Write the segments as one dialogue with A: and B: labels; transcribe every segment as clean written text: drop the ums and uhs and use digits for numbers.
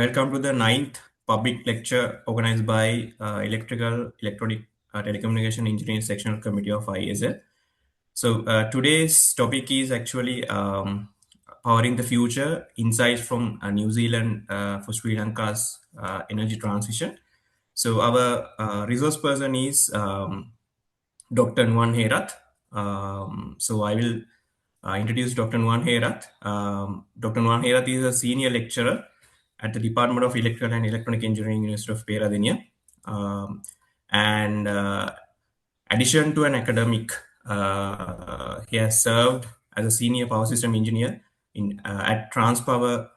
A: Welcome to the ninth public lecture organized by Electrical, Electronic, Telecommunication Engineering Sectional Committee of IESL. So today's topic is actually powering the future, insights from New Zealand for Sri Lanka's energy transition. So our resource person is Dr. Nuwan Herath. So I will introduce Dr. Nuwan Herath. Dr. Nuwan Herath is a senior lecturer at the Department of Electrical and Electronic Engineering, University of Peradeniya. And addition to an academic, he has served as a senior power system engineer at Transpower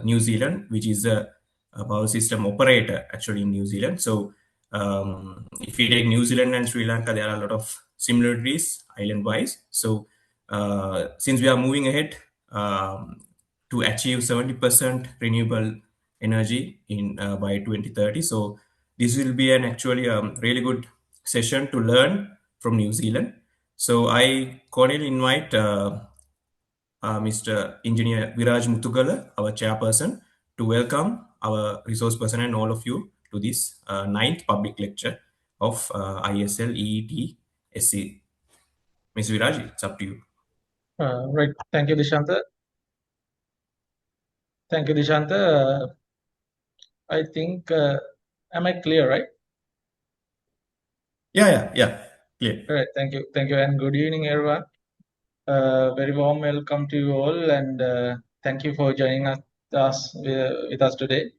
A: New Zealand, which is a power system operator actually in New Zealand. So if you take New Zealand and Sri Lanka, there are a lot of similarities island-wise. So since we are moving ahead to achieve 70% renewable energy in by 2030, so this will be an actually really good session to learn from New Zealand. So I cordially invite Mr. Engineer Viraj Muthugala, our chairperson, to welcome our resource person and all of you to this ninth public lecture of IESL EETESC. Ms. Viraj, it's up to you.
B: Right. Thank you, Dishanta. Thank you, Dishanta. I think, am I clear, right?
A: Yeah, clear.
B: All right. Thank you. Thank you. And good evening, everyone. Very warm welcome to you all. And thank you for joining us with us today.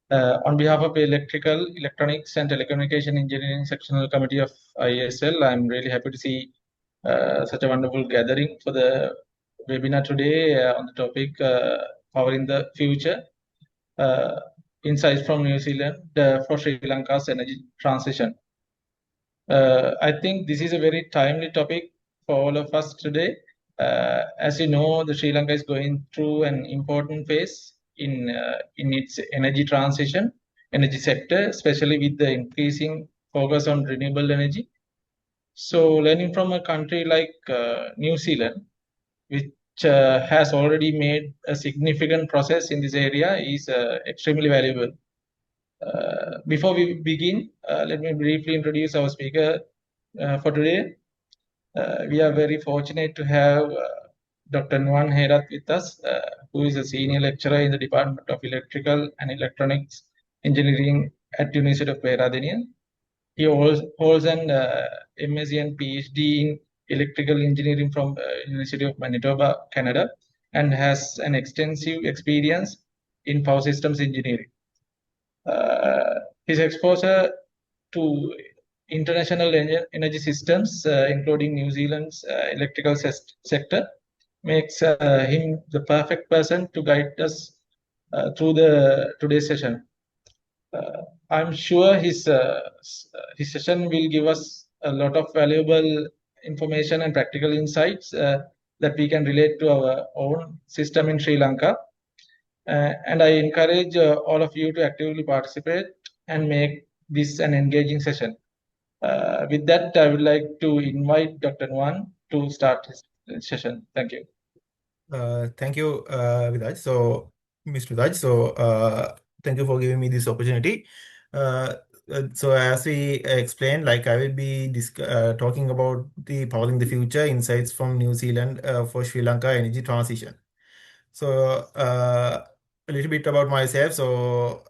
B: On behalf of the Electrical, Electronics and Telecommunication Engineering Sectional Committee of IESL, I'm really happy to see such a wonderful gathering for the webinar today on the topic powering the future, insights from New Zealand for Sri Lanka's energy transition. I think this is a very timely topic for all of us today. As you know, the Sri Lanka is going through an important phase in its energy transition, energy sector, especially with the increasing focus on renewable energy. So learning from a country like New Zealand, which has already made a significant process in this area, is extremely valuable. Before we begin, let me briefly introduce our speaker for today. We are very fortunate to have Dr. Nuwan Herath with us, who is a senior lecturer in the Department of Electrical and Electronics Engineering at University of Peradeniya. He holds an MSc and PhD in Electrical Engineering from University of Manitoba, Canada, and has an extensive experience in power systems engineering. His exposure to international energy systems, including New Zealand's electrical sector, makes him the perfect person to guide us through today's session. I'm sure his session will give us a lot of valuable information and practical insights that we can relate to our own system in Sri Lanka. And I encourage all of you to actively participate and make this an engaging session. With that, I would like to invite Dr. Nuwan to start his session. Thank you.
C: Thank you, Viraj. So, Mr. Viraj, thank you for giving me this opportunity. So as we explained, like I will be talking about the powering the future insights from New Zealand for Sri Lanka energy transition. So a little bit about myself. So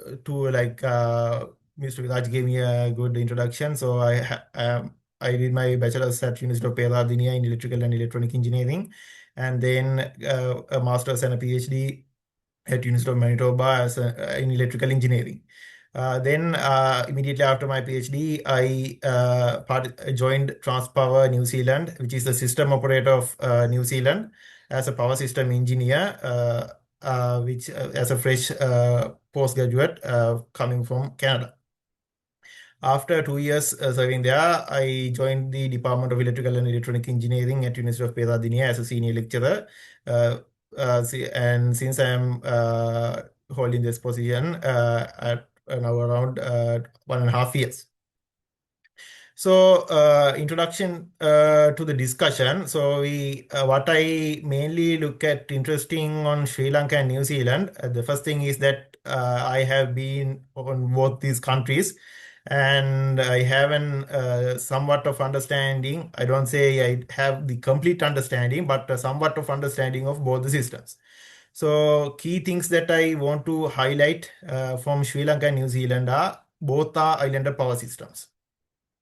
C: Mr. Viraj gave me a good introduction. So I did my bachelor's at University of Peradeniya in electrical and electronic engineering, and then a master's and a PhD at University of Manitoba in electrical engineering. Then immediately after my PhD, I joined Transpower New Zealand, which is the system operator of New Zealand, as a power system engineer, which as a fresh postgraduate coming from Canada. After 2 years serving there, I joined the Department of Electrical and Electronic Engineering at University of Peradeniya as a senior lecturer. And since I am holding this position at now around 1.5 years. So introduction to the discussion. So what I mainly look at interesting on Sri Lanka and New Zealand, the first thing is that I have been on both these countries, and I have an somewhat of understanding. I don't say I have the complete understanding, but somewhat of understanding of both the systems. So key things that I want to highlight from Sri Lanka and New Zealand are both are island power systems.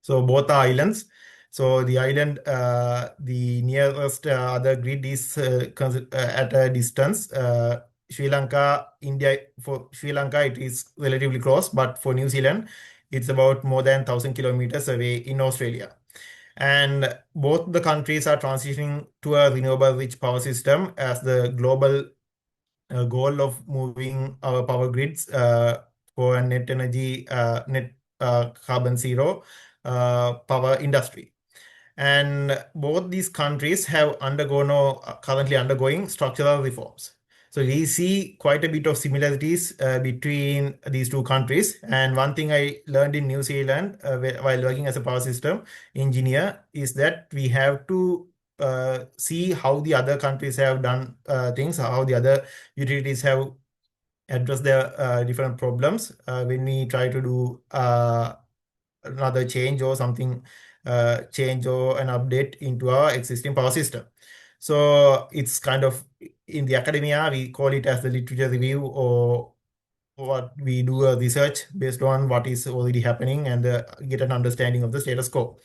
C: So both are islands. So the island, the nearest other grid is at a distance. Sri Lanka, India, for Sri Lanka, it is relatively close, but for New Zealand, it's about more than 1,000 kilometers away in Australia. And both the countries are transitioning to a renewable rich power system as the global goal of moving our power grids for a net energy, net carbon zero power industry. And both these countries have undergone or currently undergoing structural reforms. So we see quite a bit of similarities between these two countries. And one thing I learned in New Zealand while working as a power system engineer is that we have to see how the other countries have done things, how the other utilities have addressed their different problems when we try to do another change or something, change or an update into our existing power system. So it's kind of in the academia, we call it as the literature review, or what we do a research based on what is already happening and get an understanding of the status quo.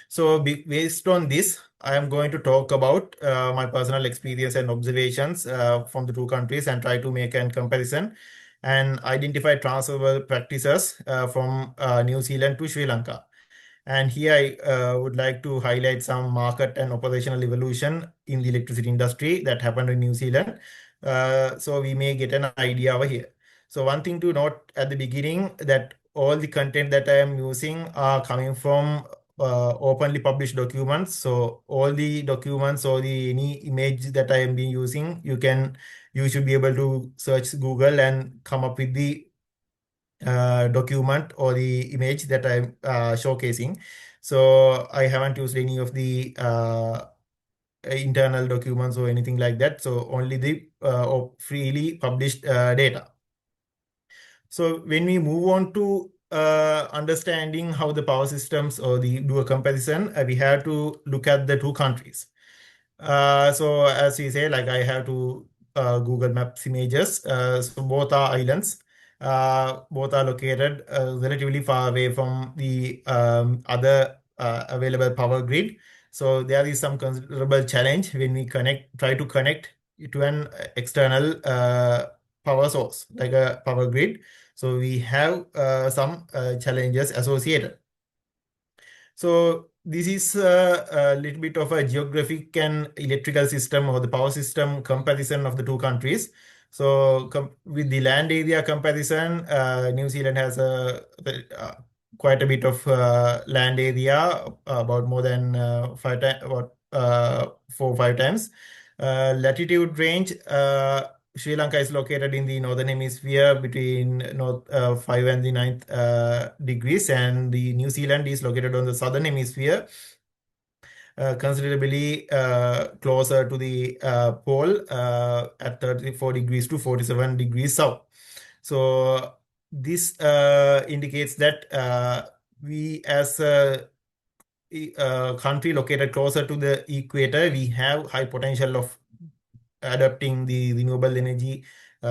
C: So based on this, I am going to talk about my personal experience and observations from the two countries and try to make a comparison and identify transferable practices from New Zealand to Sri Lanka. And here I would like to highlight some market and operational evolution in the electricity industry that happened in New Zealand. So we may get an idea over here. So one thing to note at the beginning that all the content that I am using are coming from openly published documents. So all the documents or any image that I am being using, you should be able to search Google and come up with the document or the image that I'm showcasing. So I haven't used any of the internal documents or anything like that. So only the freely published data. So when we move on to understanding how the power systems or do a comparison, we have to look at the two countries. So as we say, like I have to Google Maps images. So both are islands. Both are located relatively far away from the other available power grid. So there is some considerable challenge when we try to connect to an external power source, like a power grid. So we have some challenges associated. So this is a little bit of a geographic and electrical system or the power system comparison of the two countries. So with the land area comparison, New Zealand has quite a bit of land area, about more than 4 or 5 times. Latitude range, Sri Lanka is located in the northern hemisphere between north 5 and the 9th degrees, and the New Zealand is located on the southern hemisphere, considerably closer to the pole at 34 degrees to 47 degrees south. So this indicates that we as a country located closer to the equator, we have high potential of adopting the renewable energy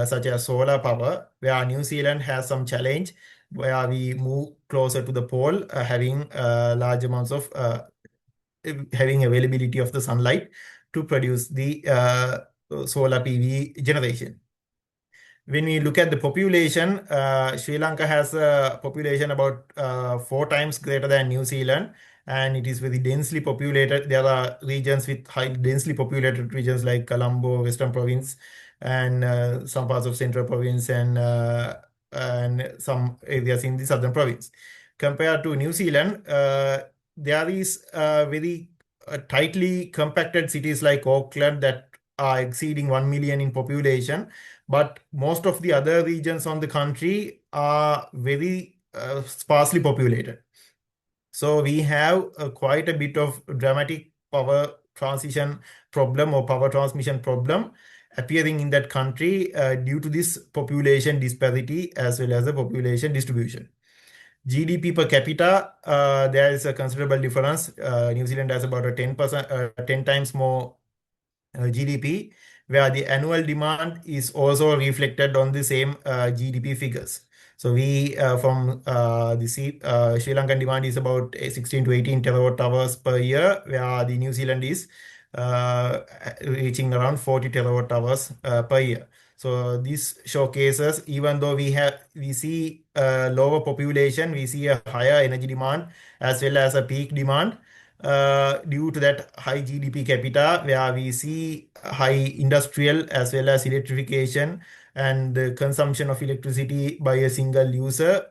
C: such as solar power, where New Zealand has some challenge where we move closer to the pole, having large amounts of having availability of the sunlight to produce the solar PV generation. When we look at the population, Sri Lanka has a population about 4 times greater than New Zealand, and it is very densely populated. There are regions with high densely populated regions like Colombo, Western Province, and some parts of Central Province, and some areas in the Southern Province. Compared to New Zealand, there is very tightly compacted cities like Auckland that are exceeding 1 million in population, but most of the other regions on the country are very sparsely populated. So we have quite a bit of dramatic power transition problem or power transmission problem. appearing in that country due to this population disparity as well as the population distribution. GDP per capita, there is a considerable difference. New Zealand has about a 10 times more GDP, where the annual demand is also reflected on the same GDP figures. So we from the Sri Lankan demand is about 16 to 18 terawatt hours per year, where the New Zealand is reaching around 40 terawatt hours per year. So this showcases, even though we see a lower population, we see a higher energy demand as well as a peak demand due to that high GDP capita, where we see high industrial as well as electrification and the consumption of electricity by a single user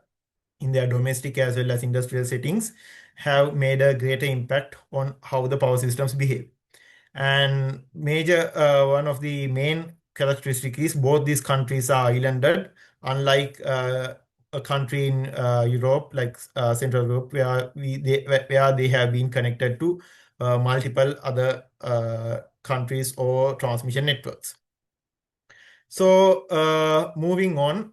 C: in their domestic as well as industrial settings have made a greater impact on how the power systems behave. And one of the main characteristic is both these countries are islanded, unlike a country in Europe, like Central Europe, where they have been connected to multiple other countries or transmission networks. So moving on,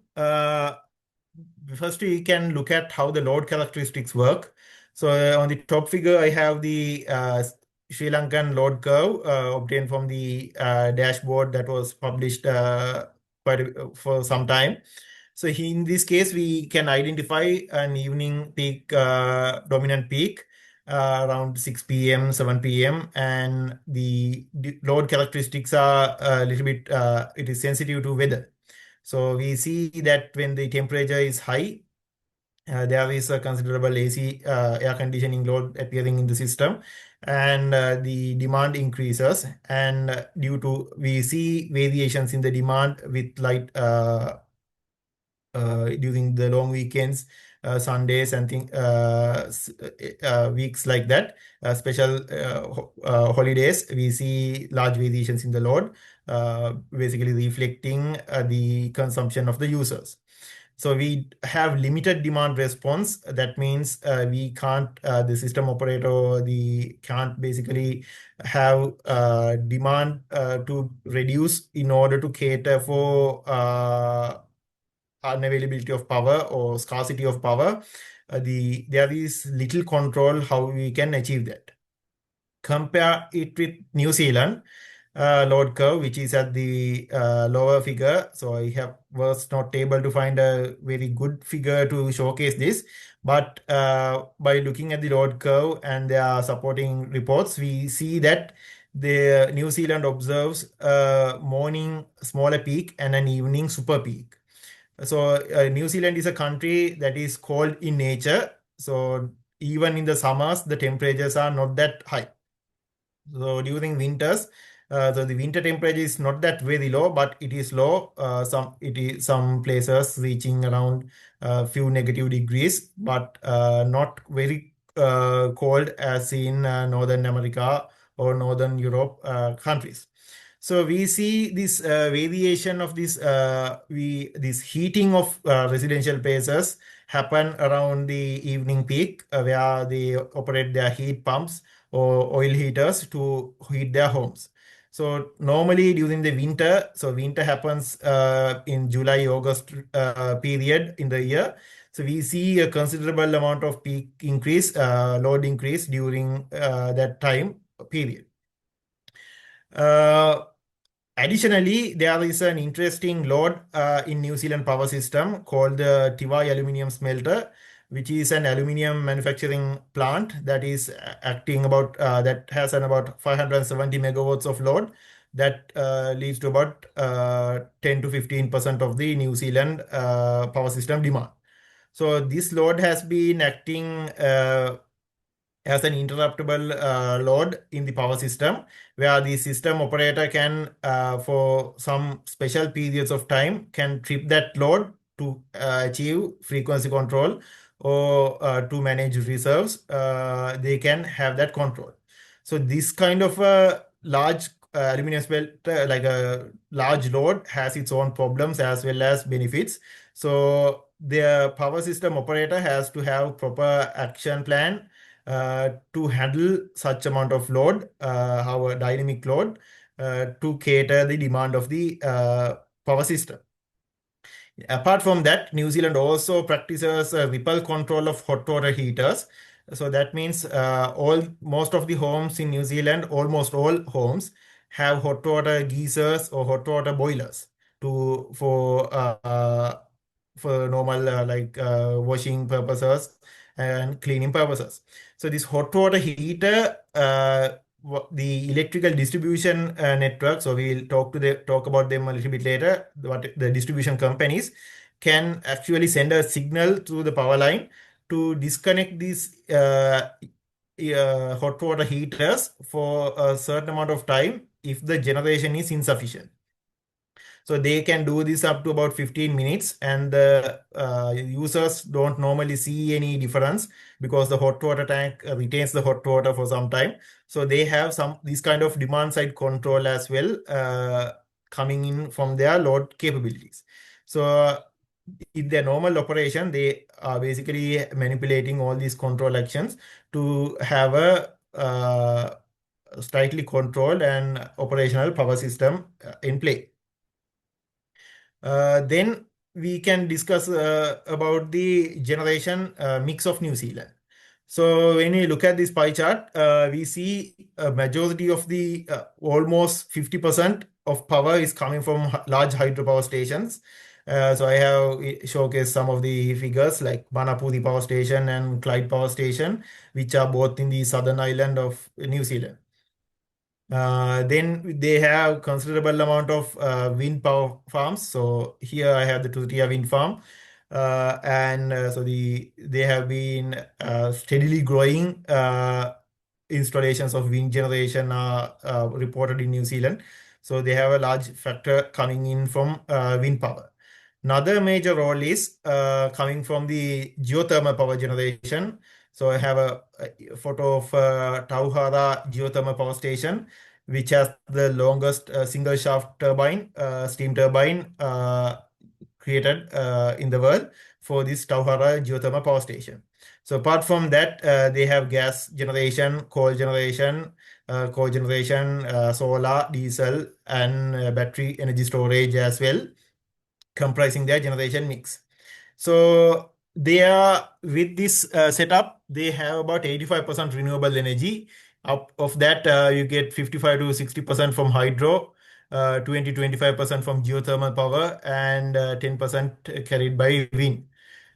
C: first we can look at how the load characteristics work. So on the top figure, I have the Sri Lankan load curve obtained from the dashboard that was published for some time. So in this case, we can identify an evening peak, dominant peak around 6 p.m., 7 p.m. And the load characteristics are a little bit, it is sensitive to weather. So we see that when the temperature is high, there is a considerable AC air conditioning load appearing in the system, and the demand increases. And we see variations in the demand with light during the long weekends, Sundays and weeks like that, special holidays, we see large variations in the load, basically reflecting the consumption of the users. So we have limited demand response. That means we can't, the system operator, can't basically have demand to reduce in order to cater for unavailability of power or scarcity of power. There is little control how we can achieve that. Compare it with New Zealand load curve, which is at the lower figure. So I was not able to find a very good figure to showcase this. But by looking at the load curve and their supporting reports, we see that the New Zealand observes a morning smaller peak and an evening super peak. So New Zealand is a country that is cold in nature. So even in the summers, the temperatures are not that high. So during winters, so the winter temperature is not that very low, but it is low. Some places reaching around a few negative degrees, but not very cold as in Northern America or Northern Europe countries. So we see this variation of this heating of residential places happen around the evening peak, where they operate their heat pumps or oil heaters to heat their homes. So normally during the winter, so winter happens in July-August period in the year. So we see a considerable amount of peak increase, load increase during that time period. Additionally, there is an interesting load in New Zealand power system called the Tivai aluminium smelter, which is an aluminium manufacturing plant that is acting that has about 570 megawatts of load that leads to about 10 to 15% of the New Zealand power system demand. So this load has been acting as an interruptible load in the power system, where the system operator can, for some special periods of time, can trip that load to achieve frequency control or to manage reserves. They can have that control. So this kind of a large aluminum smelter, like a large load, has its own problems as well as benefits. So the power system operator has to have proper action plan to handle such amount of load, have a dynamic load, to cater the demand of the power system. Apart from that, New Zealand also practices ripple control of hot water heaters. So that means most of the homes in New Zealand, almost all homes, have hot water geysers or hot water boilers to for normal washing purposes and cleaning purposes. So this hot water heater, the electrical distribution network, so we'll talk about them a little bit later. What the distribution companies can actually send a signal to the power line to disconnect these hot water heaters for a certain amount of time if the generation is insufficient. So they can do this up to about 15 minutes, and the users don't normally see any difference because the hot water tank retains the hot water for some time. So they have this kind of demand side control as well coming in from their load capabilities. So in their normal operation, they are basically manipulating all these control actions to have a slightly controlled and operational power system in play. Then we can discuss about the generation mix of New Zealand. So when we look at this pie chart, we see a majority of the almost 50% of power is coming from large hydropower stations. So I have showcased some of the figures like Manapuri Power Station and Clyde Power Station, which are both in the southern island of New Zealand. Then they have considerable amount of wind power farms. So here I have the Tutiya wind farm, so they have been steadily growing. Installations of wind generation are reported in New Zealand. So they have a large factor coming in from wind power. Another major role is coming from the geothermal power generation. So I have a photo of Tauhara geothermal power station, which has the longest single shaft turbine, steam turbine created in the world for this Tauhara geothermal power station. So apart from that, they have gas generation, coal generation, solar, diesel, and battery energy storage as well, comprising their generation mix. So they are with this setup, they have about 85% renewable energy. Up of that, you get 55 to 60% from hydro, 20-25% from geothermal power, and 10% carried by wind.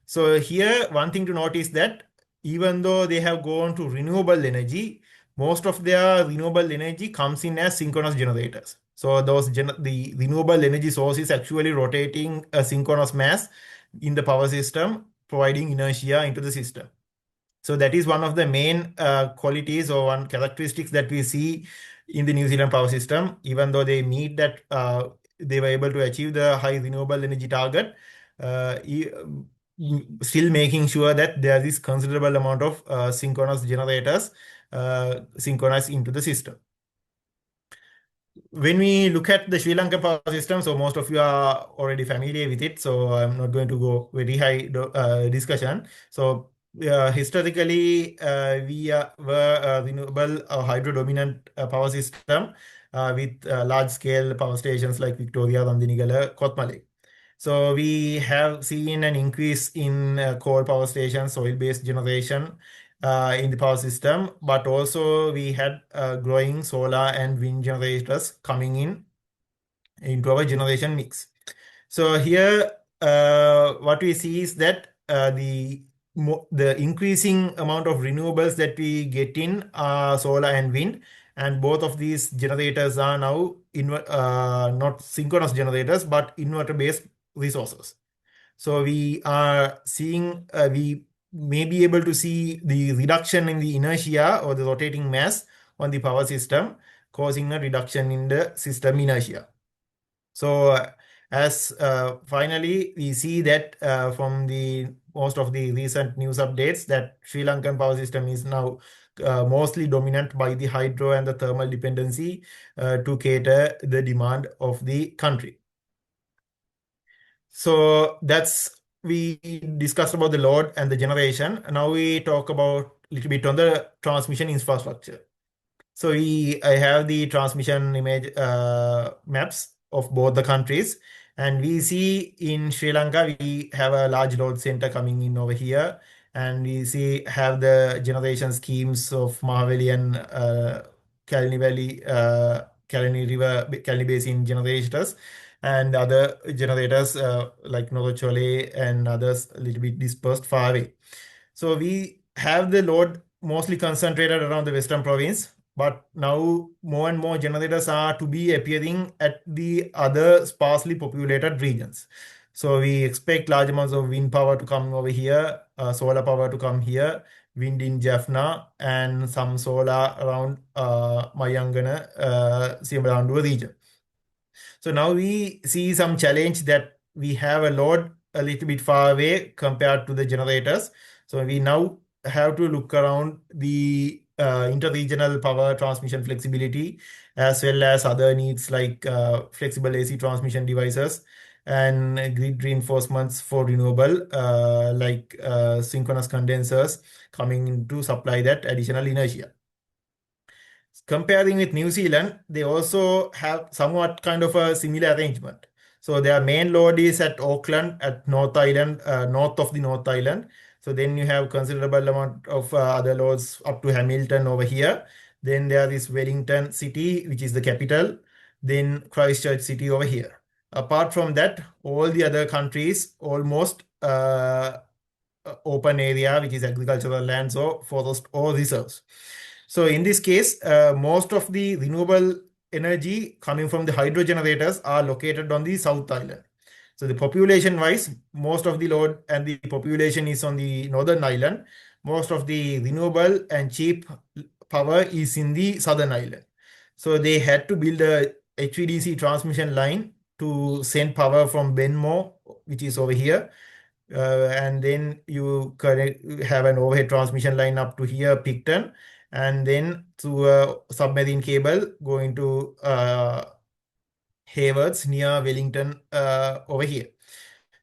C: So here, one thing to note is that even though they have gone to renewable energy, most of their renewable energy comes in as synchronous generators. So the renewable energy source is actually rotating a synchronous mass in the power system, providing inertia into the system. So that is one of the main qualities or one characteristics that we see in the New Zealand power system. Even though they meet that, they were able to achieve the high renewable energy target, still making sure that there is considerable amount of synchronous generators synchronized into the system. When we look at the Sri Lankan power system, so most of you are already familiar with it, so I'm not going to go very high discussion. So historically, we were a renewable hydro-dominant power system with large-scale power stations like Victoria, Randinigala, Kotmale. So we have seen an increase in coal power stations, oil-based generation in the power system, but also we had growing solar and wind generators coming into our generation mix. So here, what we see is that the increasing amount of renewables that we get in solar and wind, and both of these generators are now not synchronous generators, but inverter-based resources. So we are seeing, we may be able to see the reduction in the inertia or the rotating mass on the power system, causing a reduction in the system inertia. So as finally, we see that from the most of the recent news updates that Sri Lankan power system is now mostly dominant by the hydro and the thermal dependency to cater the demand of the country. So we discussed about the load and the generation. Now we talk about a little bit on the transmission infrastructure. So I have the transmission image maps of both the countries, and we see in Sri Lanka we have a large load center coming in over here, and we see have the generation schemes of Mahaveli and Kalini Valley, Kalini River, Kalini Basin generators, and other generators like Nodochole and others a little bit dispersed far away. So we have the load mostly concentrated around the western province, but now more and more generators are to be appearing at the other sparsely populated regions. So we expect large amounts of wind power to come over here, solar power to come here, wind in Jaffna, and some solar around Mayangana, Simarandu region. So now we see some challenge that we have a load a little bit far away compared to the generators. So we now have to look around the interregional power transmission flexibility, as well as other needs like flexible AC transmission devices and grid reinforcements for renewable, like synchronous condensers coming in to supply that additional inertia. Comparing with New Zealand, they also have somewhat kind of a similar arrangement. So their main load is at Auckland, at North Island, north of the North Island. So then you have considerable amount of other loads up to Hamilton over here. Then there is Wellington City, which is the capital. Then Christchurch City over here. Apart from that, all the other countries almost open area, which is agricultural lands or forest or reserves. So in this case, most of the renewable energy coming from the hydro generators are located on the South Island. So the population wise, most of the load and the population is on the Northern Island. Most of the renewable and cheap power is in the Southern Island. So they had to build a HVDC transmission line to send power from Benmore, which is over here. And then you have an overhead transmission line up to here, Picton, and then through a submarine cable going to Haywards near Wellington over here.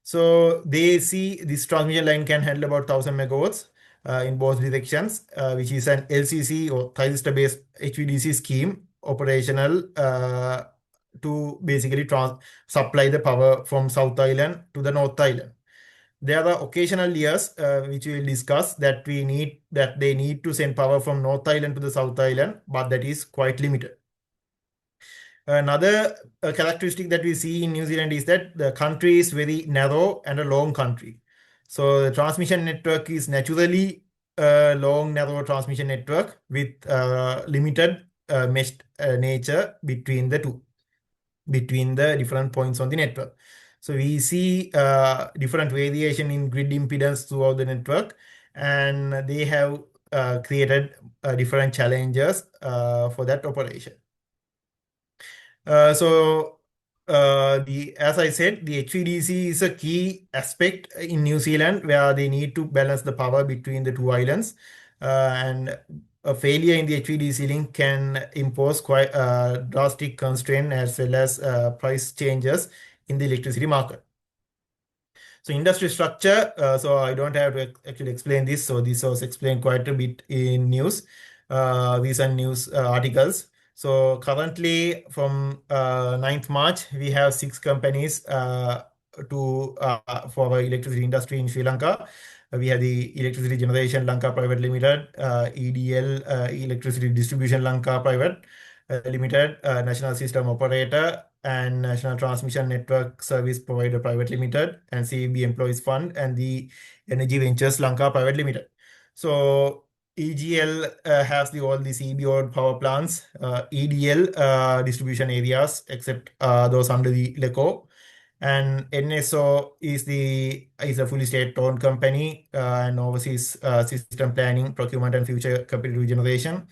C: So they see this transmission line can handle about 1000 megawatts in both directions, which is an LCC or transistor-based HVDC scheme operational to basically supply the power from South Island to the North Island. There are occasional years which we will discuss that they need to send power from North Island to the South Island, but that is quite limited. Another characteristic that we see in New Zealand is that the country is very narrow and a long country. So the transmission network is naturally a long, narrow transmission network with limited meshed nature between the different points on the network. So we see different variation in grid impedance throughout the network, and they have created different challenges for that operation. As I said, the HVDC is a key aspect in New Zealand where they need to balance the power between the two islands, and a failure in the HVDC link can impose quite drastic constraint as well as price changes in the electricity market. So industry structure, so I don't have to actually explain this. So this was explained quite a bit in recent news articles. So currently from 9th March, we have 6 companies for our electricity industry in Sri Lanka. We have the Electricity Generation Lanka Private Limited, EDL, Electricity Distribution Lanka Private Limited, National System Operator, and National Transmission Network Service Provider Private Limited, and CB Employees Fund, and the Energy Ventures Lanka Private Limited. So EGL has all the CB-owned power plants, EDL distribution areas, except those under the LECO. And NSO is a fully state-owned company and oversees system planning, procurement, and future competitive generation,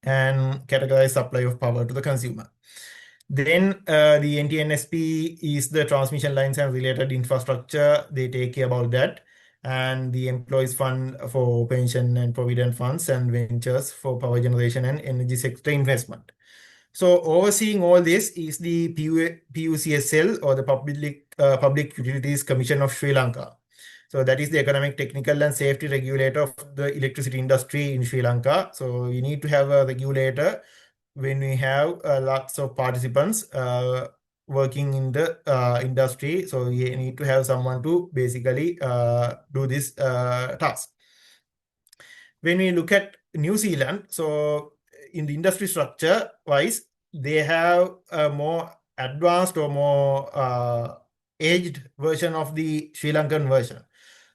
C: and categorized supply of power to the consumer. Then the NTNSP is the transmission lines and related infrastructure. They take care about that. And the Employees Fund for pension and provident funds, and ventures for power generation and energy sector investment. So overseeing all this is the PUCSL, or the Public Utilities Commission of Sri Lanka. So that is the economic, technical, and safety regulator of the electricity industry in Sri Lanka. So we need to have a regulator when we have lots of participants working in the industry. So we need to have someone to basically do this task. When we look at New Zealand, so in the industry structure wise, they have a more advanced or more aged version of the Sri Lankan version.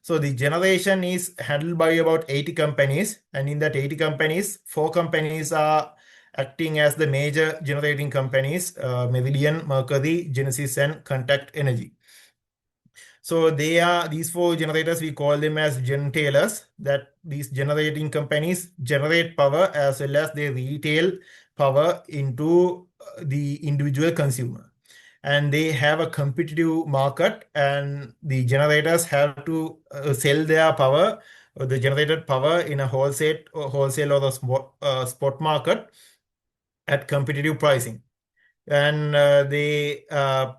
C: So the generation is handled by about 80 companies, and in that 80 companies, 4 companies are acting as the major generating companies, Meridian, Mercury, Genesis, and Contact Energy. So they are these 4 generators, we call them as gentailers, that these generating companies generate power as well as they retail power into the individual consumer. And they have a competitive market, and the generators have to sell their power, the generated power, in a wholesale or the spot market at competitive pricing. And they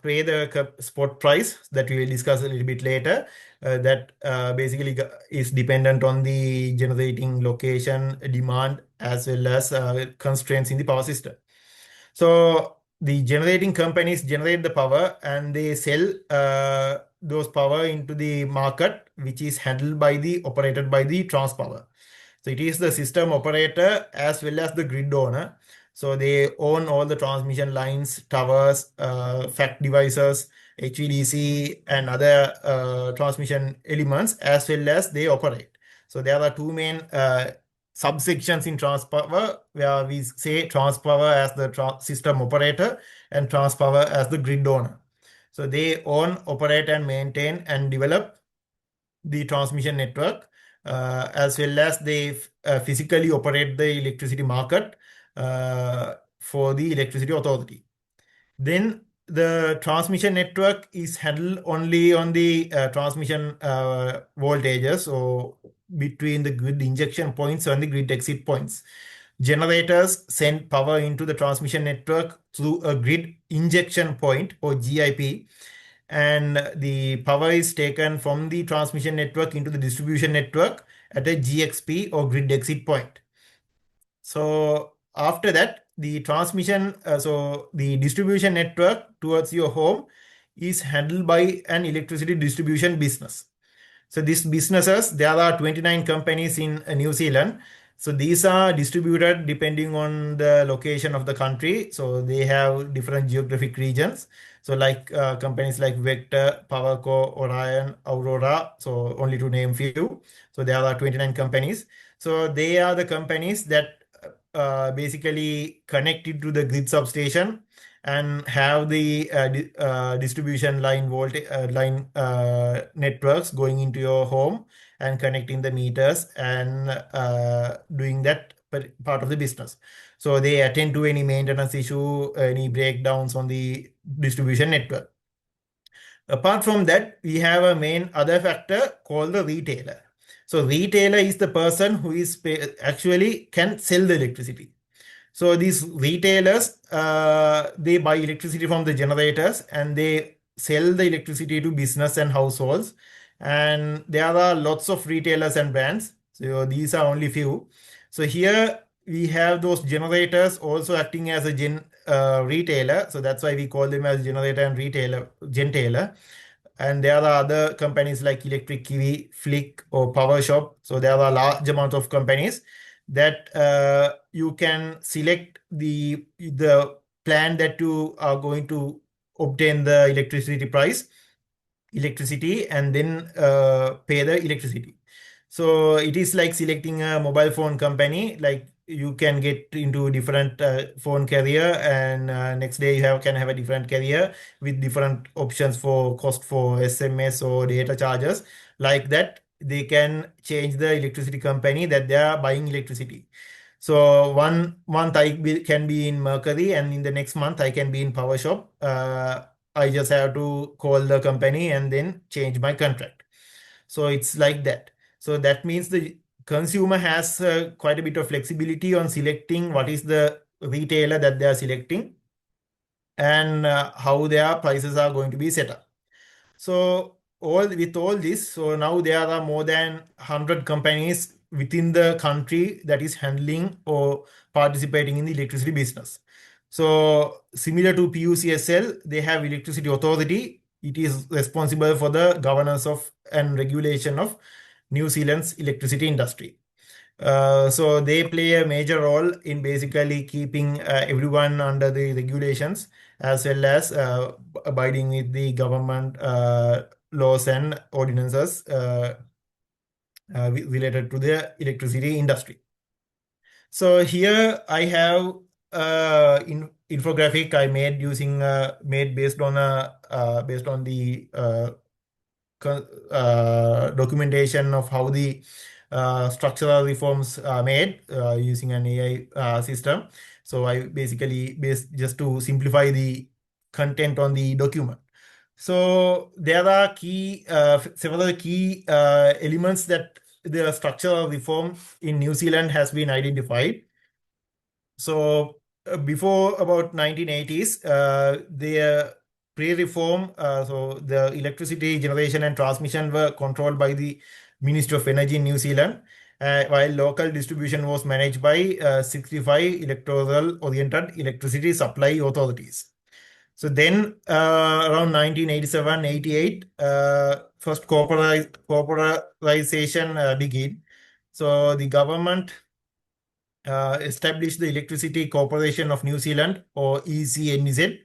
C: pay the spot price that we will discuss a little bit later. That basically is dependent on the generating location, demand, as well as constraints in the power system. So the generating companies generate the power and they sell those power into the market, which is operated by the Transpower. So it is the system operator as well as the grid owner. So they own all the transmission lines, towers, FACT devices, HVDC, and other transmission elements, as well as they operate. So there are 2 main subsections in Transpower, where we say Transpower as the system operator and Transpower as the grid owner. So they own, operate, and maintain and develop the transmission network, as well as they physically operate the electricity market for the electricity authority. Then the transmission network is handled only on the transmission voltages, so between the grid injection points and the grid exit points. Generators send power into the transmission network through a grid injection point, or GIP, and the power is taken from the transmission network into the distribution network at a GXP, or grid exit point. So after that, the the distribution network towards your home is handled by an electricity distribution business. So these businesses, there are 29 companies in New Zealand. So these are distributed depending on the location of the country. So they have different geographic regions. So like companies like Vector, Powerco, Orion, Aurora. So only to name few. So there are 29 companies. So they are the companies that basically connected to the grid substation and have the distribution line networks going into your home and connecting the meters and doing that part of the business. So they attend to any maintenance issue, any breakdowns on the distribution network. Apart from that, we have a main other factor called the retailer. So retailer is the person who is actually can sell the electricity. So these retailers, they buy electricity from the generators and they sell the electricity to business and households. And there are lots of retailers and brands. So these are only few. So here we have those generators also acting as a retailer. So that's why we call them as generator and gentailer. And there are other companies like Electric Kiwi, Flick, or Power Shop. So there are a large amount of companies that you can select the plan that you are going to obtain the electricity, and then pay the electricity. So it is like selecting a mobile phone company. Like you can get into different phone carrier, and next day you can have a different carrier with different options for cost for SMS or data charges. Like that, they can change the electricity company that they are buying electricity. So 1 month can be in Mercury, and in the next month I can be in Power Shop. I just have to call the company and then change my contract. So it's like that. So that means the consumer has quite a bit of flexibility on selecting what is the retailer that they are selecting and how their prices are going to be set up. So with all this, so now there are more than 100 companies within the country that is handling or participating in the electricity business. So similar to PUCSL, they have electricity authority. It is responsible for the governance of and regulation of New Zealand's electricity industry. So they play a major role in basically keeping everyone under the regulations, as well as abiding with the government laws and ordinances related to the electricity industry. So here I have infographic I made using based on the documentation of how the structural reforms are made using an AI system. So I basically just to simplify the content on the document. So there are several key elements that the structural reform in New Zealand has been identified. So before about 1980s, the pre-reform, so the electricity generation and transmission were controlled by the Ministry of Energy in New Zealand, while local distribution was managed by 65 electoral-oriented electricity supply authorities. So then around 1987-88, first corporatization began. So the government established the Electricity Corporation of New Zealand, or EETESC,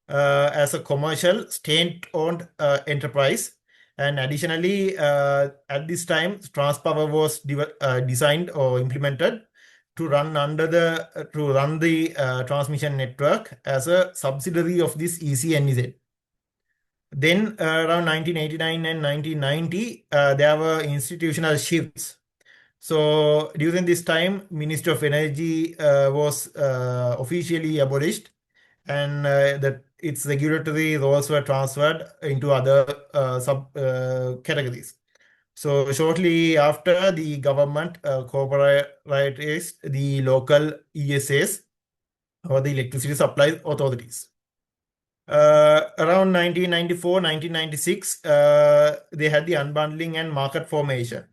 C: as a commercial state-owned enterprise. And additionally, at this time, Transpower was designed or implemented to run the transmission network as a subsidiary of this EETESC. Then around 1989 and 1990, there were institutional shifts. So during this time, Ministry of Energy was officially abolished, and that its regulatory roles were transferred into other sub categories. So shortly after, the government corporatized the local ESAs, or the electricity supply authorities. Around 1994, 1996, they had the unbundling and market formation.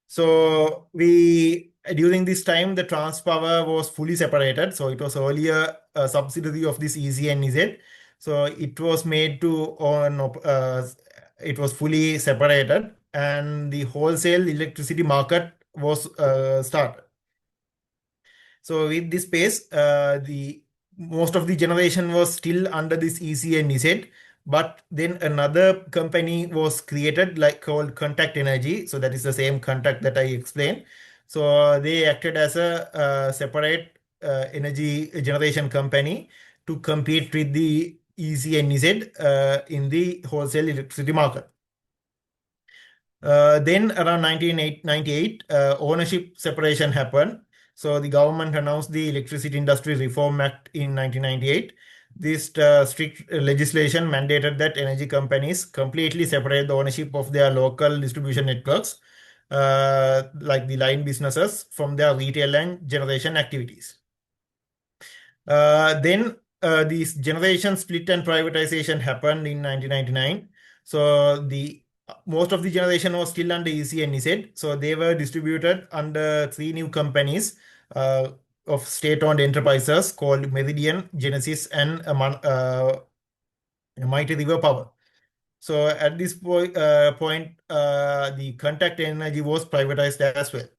C: So during this time, the Transpower was fully separated. So it was earlier a subsidiary of this EETESC. So it was made to it was fully separated, and the wholesale electricity market was started. So with this space, most of the generation was still under this EETESC. But then another company was created, called Contact Energy. So that is the same Contact that I explained. So they acted as a separate energy generation company to compete with the EETESC in the wholesale electricity market. Then around 1998, ownership separation happened. So the government announced the Electricity Industry Reform Act in 1998. This strict legislation mandated that energy companies completely separate the ownership of their local distribution networks, like the line businesses, from their retail and generation activities. Then this generation split and privatization happened in 1999. So most of the generation was still under EETESC. So they were distributed under 3 new companies of state-owned enterprises called Meridian, Genesis, and Mighty River Power. So at this point, the Contact Energy was privatized as well.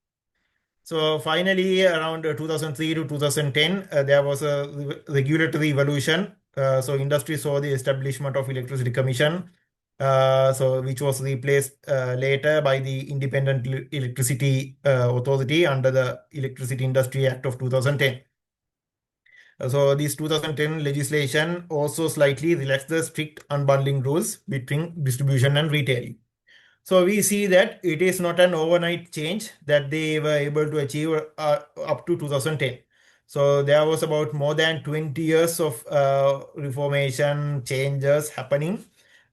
C: So finally, around 2003 to 2010, there was a regulatory evolution. So industry saw the establishment of Electricity Commission, which was replaced later by the Independent Electricity Authority under the Electricity Industry Act of 2010. So this 2010 legislation also slightly relaxed the strict unbundling rules between distribution and retailing. So we see that it is not an overnight change that they were able to achieve up to 2010. So there was about more than 20 years of reformation changes happening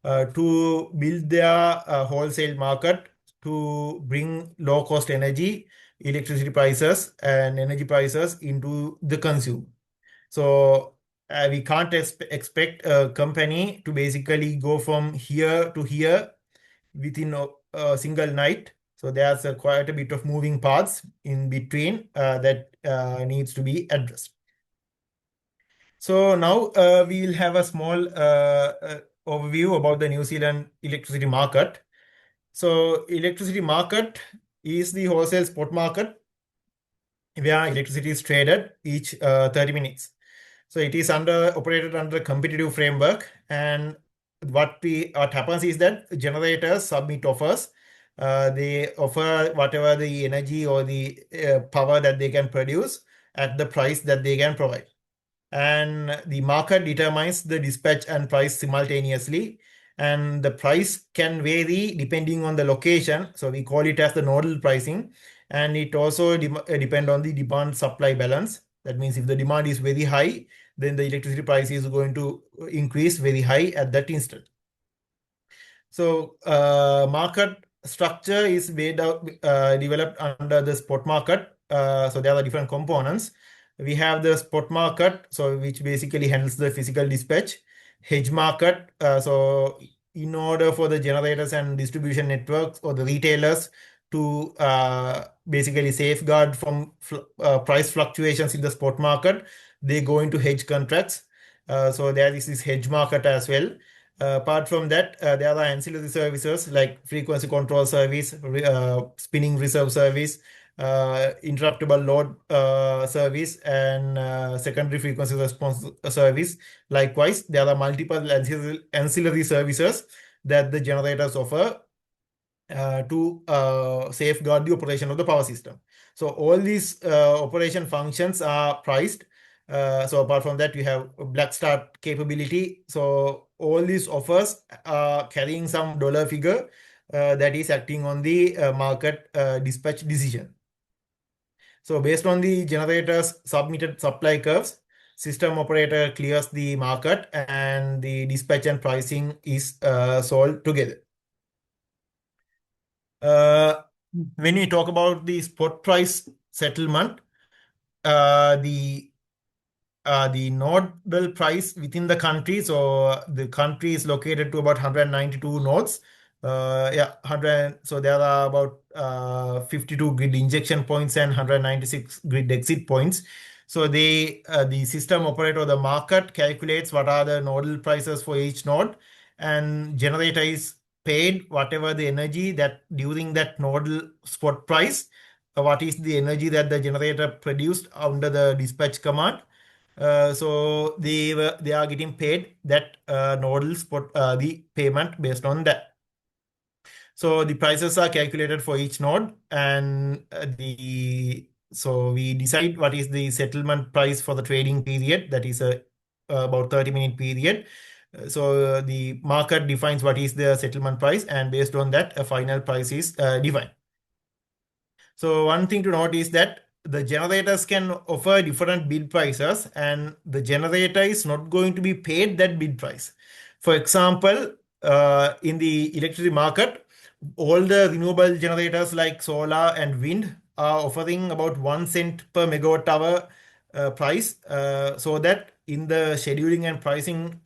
C: to build their wholesale market, to bring low-cost energy, electricity prices, and energy prices into the consumer. So we can't expect a company to basically go from here to here within a single night. So there's quite a bit of moving parts in between that needs to be addressed. So now we will have a small overview about the New Zealand electricity market. So electricity market is the wholesale spot market where electricity is traded each 30 minutes. So it is operated under a competitive framework, and what happens is that generators submit offers. They offer whatever the energy or the power that they can produce at the price that they can provide. And the market determines the dispatch and price simultaneously. And the price can vary depending on the location. So we call it as the nodal pricing. And it also depend on the demand supply balance. That means if the demand is very high, then the electricity price is going to increase very high at that instant. So market structure is developed under the spot market. So there are different components. We have the spot market, so which basically handles the physical dispatch. Hedge market, so in order for the generators and distribution networks or the retailers to basically safeguard from price fluctuations in the spot market, they go into hedge contracts. So there is this hedge market as well. Apart from that, there are ancillary services like frequency control service, spinning reserve service, interruptible load service, and secondary frequency response service. Likewise, there are multiple ancillary services that the generators offer to safeguard the operation of the power system. So all these operation functions are priced. So apart from that, we have black start capability. So all these offers are carrying some dollar figure that is acting on the market dispatch decision. So based on the generator's submitted supply curves, system operator clears the market and the dispatch and pricing is solved together. When we talk about the spot price settlement, the nodal price within the country. So the country is located to about 192 nodes. Yeah, 100. So there are about 52 grid injection points and 196 grid exit points. So the system operator, the market calculates what are the nodal prices for each node, and generator is paid whatever the energy that during that nodal spot price, what is the energy that the generator produced under the dispatch command. So they are getting paid that nodal spot the payment based on that. So the prices are calculated for each node, and so we decide what is the settlement price for the trading period. That is about 30-minute period. So the market defines what is the settlement price, and based on that, a final price is defined. So one thing to note is that the generators can offer different bid prices, and the generator is not going to be paid that bid price. For example, in the electricity market, all the renewable generators like solar and wind are offering about 1 cent per megawatt hour price, so that in the scheduling and pricing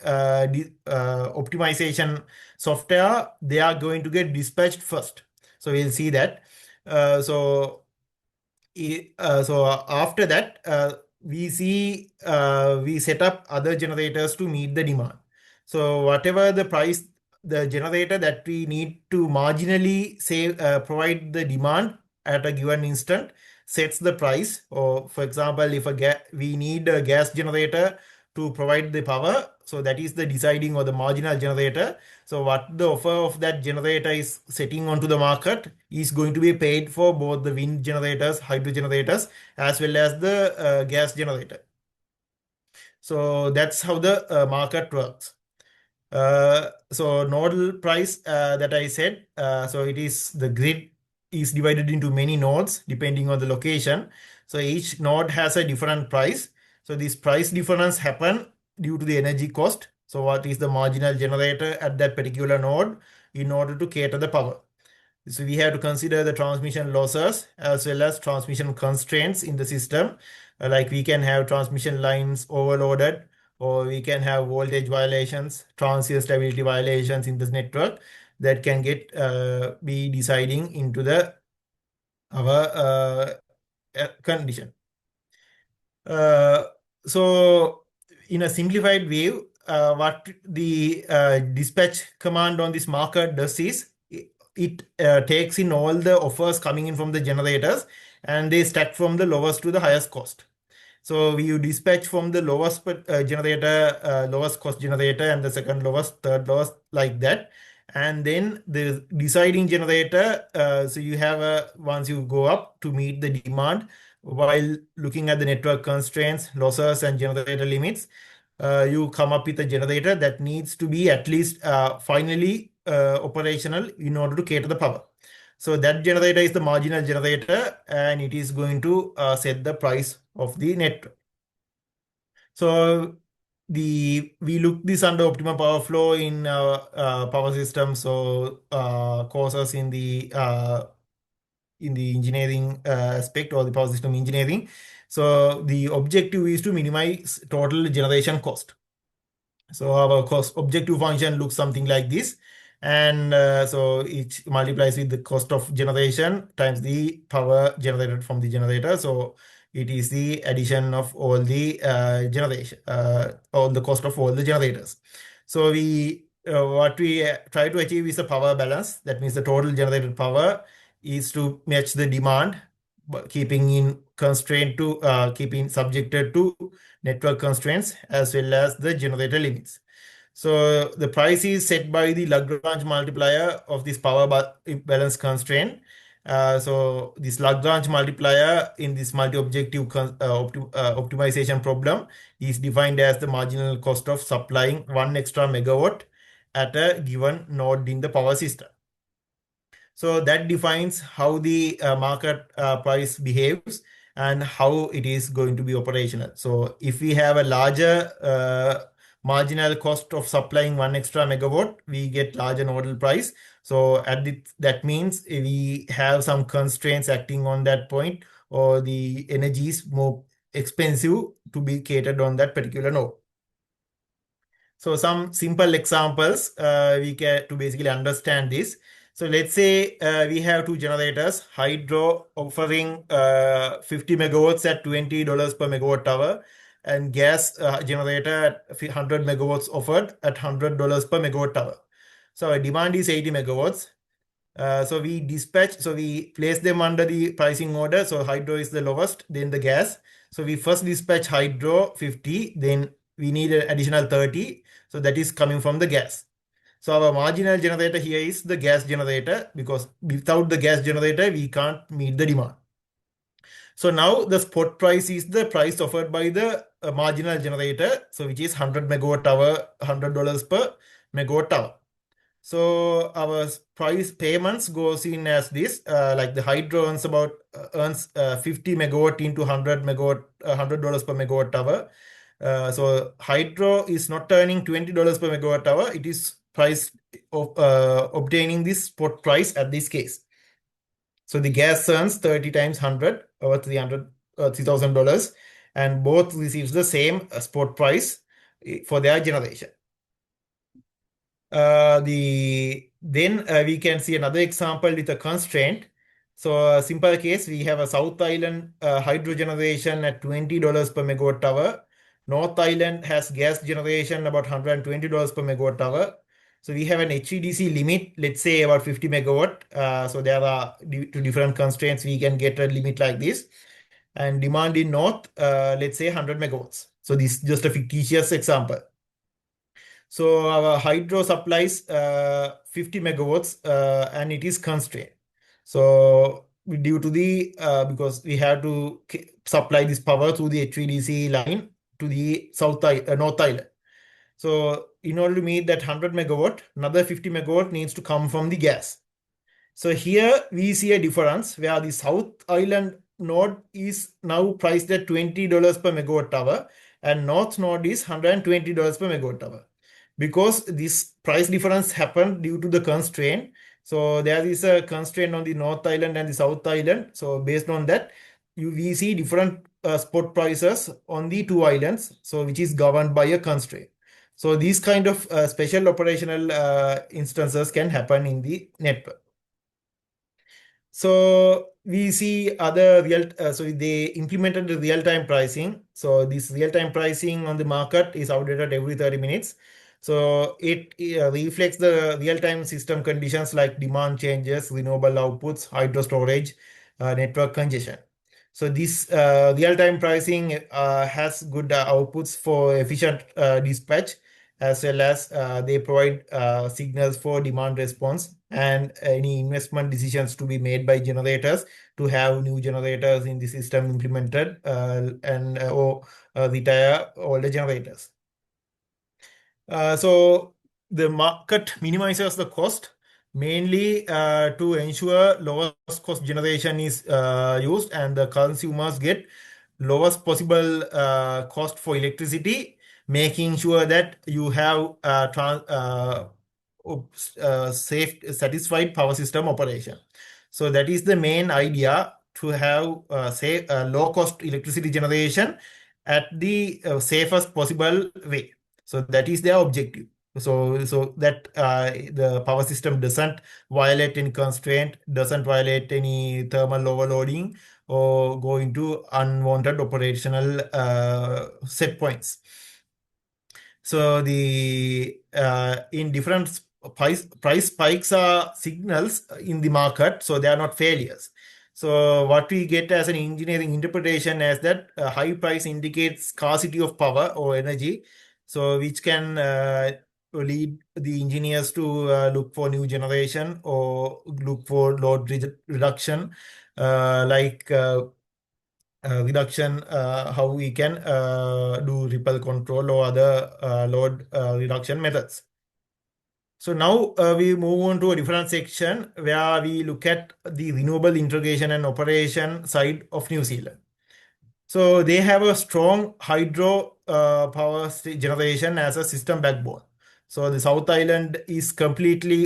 C: optimization software, they are going to get dispatched first. So we'll see that. So after that, we set up other generators to meet the demand. So whatever the price, the generator that we need to marginally provide the demand at a given instant sets the price. Or for example, if we need a gas generator to provide the power, so that is the deciding or the marginal generator. So what the offer of that generator is setting onto the market is going to be paid for both the wind generators, hydro generators, as well as the gas generator. So that's how the market works. So nodal price that I said, so it is the grid is divided into many nodes depending on the location. So each node has a different price. So this price difference happen due to the energy cost. So what is the marginal generator at that particular node in order to cater the power? So we have to consider the transmission losses as well as transmission constraints in the system. Like we can have transmission lines overloaded, or we can have voltage violations, transient stability violations in this network. that can get be deciding into our condition. So in a simplified way, what the dispatch command on this marker does is it takes in all the offers coming in from the generators and they stack from the lowest to the highest cost. So we dispatch from the lowest generator, lowest cost generator, and the second lowest, third lowest, like that. And then the deciding generator, so you have once you go up to meet the demand, while looking at the network constraints, losses, and generator limits, you come up with a generator that needs to be at least finally operational in order to cater the power. So that generator is the marginal generator, and it is going to set the price of the network. So we look this under optimum power flow in power system. So courses in the engineering aspect or the power system engineering. So the objective is to minimize total generation cost. So our cost objective function looks something like this. And so it multiplies with the cost of generation times the power generated from the generator. So it is the addition of all the generation, all the cost of all the generators. So what we try to achieve is a power balance. That means the total generated power is to match the demand, but keeping in constraint to keeping subjected to network constraints as well as the generator limits. So the price is set by the Lagrange multiplier of this power balance constraint. So this Lagrange multiplier in this multi-objective optimization problem is defined as the marginal cost of supplying 1 extra megawatt at a given node in the power system. So that defines how the market price behaves and how it is going to be operational. So if we have a larger marginal cost of supplying 1 extra megawatt, we get larger nodal price. So that means we have some constraints acting on that point, or the energy is more expensive to be catered on that particular node. So some simple examples we can to basically understand this. So let's say we have two generators, hydro offering 50 megawatts at $20 per megawatt hour, and gas generator at 100 megawatts offered at $100 per megawatt hour. So our demand is 80 megawatts. So we place them under the pricing order. So hydro is the lowest, then the gas. So we first dispatch hydro 50, then we need an additional 30. So that is coming from the gas. So our marginal generator here is the gas generator, because without the gas generator, we can't meet the demand. So now the spot price is the price offered by the marginal generator, so which is 100 megawatt hour, $100 per megawatt hour. So our price payments goes in as this, like the hydro earns 50 megawatt into 100 megawatt, $100 per megawatt hour. So hydro is not earning $20 per megawatt hour. It is price of obtaining this spot price at this case. So the gas earns 30 times 100 or $3,000, and both receives the same spot price for their generation. We can see another example with a constraint. So a simple case, we have a South Island hydro generation at $20 per megawatt hour. North Island has gas generation about $120 per megawatt hour. So we have an HVDC limit, let's say about 50 megawatt. So there are two different constraints. We can get a limit like this. And demand in North, let's say 100 megawatts. So this is just a fictitious example. So our hydro supplies 50 megawatts and it is constrained. So due to because we have to supply this power through the HVDC line to the North Island. So in order to meet that 100 megawatt, another 50 megawatt needs to come from the gas. So here we see a difference where the South Island node is now priced at $20 per megawatt hour and North node is $120 per megawatt hour. Because this price difference happened due to the constraint. So there is a constraint on the North Island and the South Island. So based on that, we see different spot prices on the two islands, so which is governed by a constraint. So these kind of special operational instances can happen in the network. So we see other so they implemented the real-time pricing. So this real-time pricing on the market is outdated every 30 minutes. So it reflects the real-time system conditions like demand changes, renewable outputs, hydro storage, network congestion. So this real-time pricing has good outputs for efficient dispatch, as well as they provide signals for demand response and any investment decisions to be made by generators to have new generators in the system implemented and or retire older generators. So the market minimizes the cost mainly to ensure lowest cost generation is used and the consumers get lowest possible cost for electricity, making sure that you have safe, satisfied power system operation. So that is the main idea, to have low cost electricity generation at the safest possible way. So that is their objective. So that the power system doesn't violate any constraint, doesn't violate any thermal overloading, or go into unwanted operational set points. So the in different price spikes are signals in the market, so they are not failures. So what we get as an engineering interpretation is that a high price indicates scarcity of power or energy, so which can lead the engineers to look for new generation or look for load reduction, like reduction, how we can do ripple control or other load reduction methods. So now we move on to a different section where we look at the renewable integration and operation side of New Zealand. So they have a strong hydro power generation as a system backbone. So the South Island is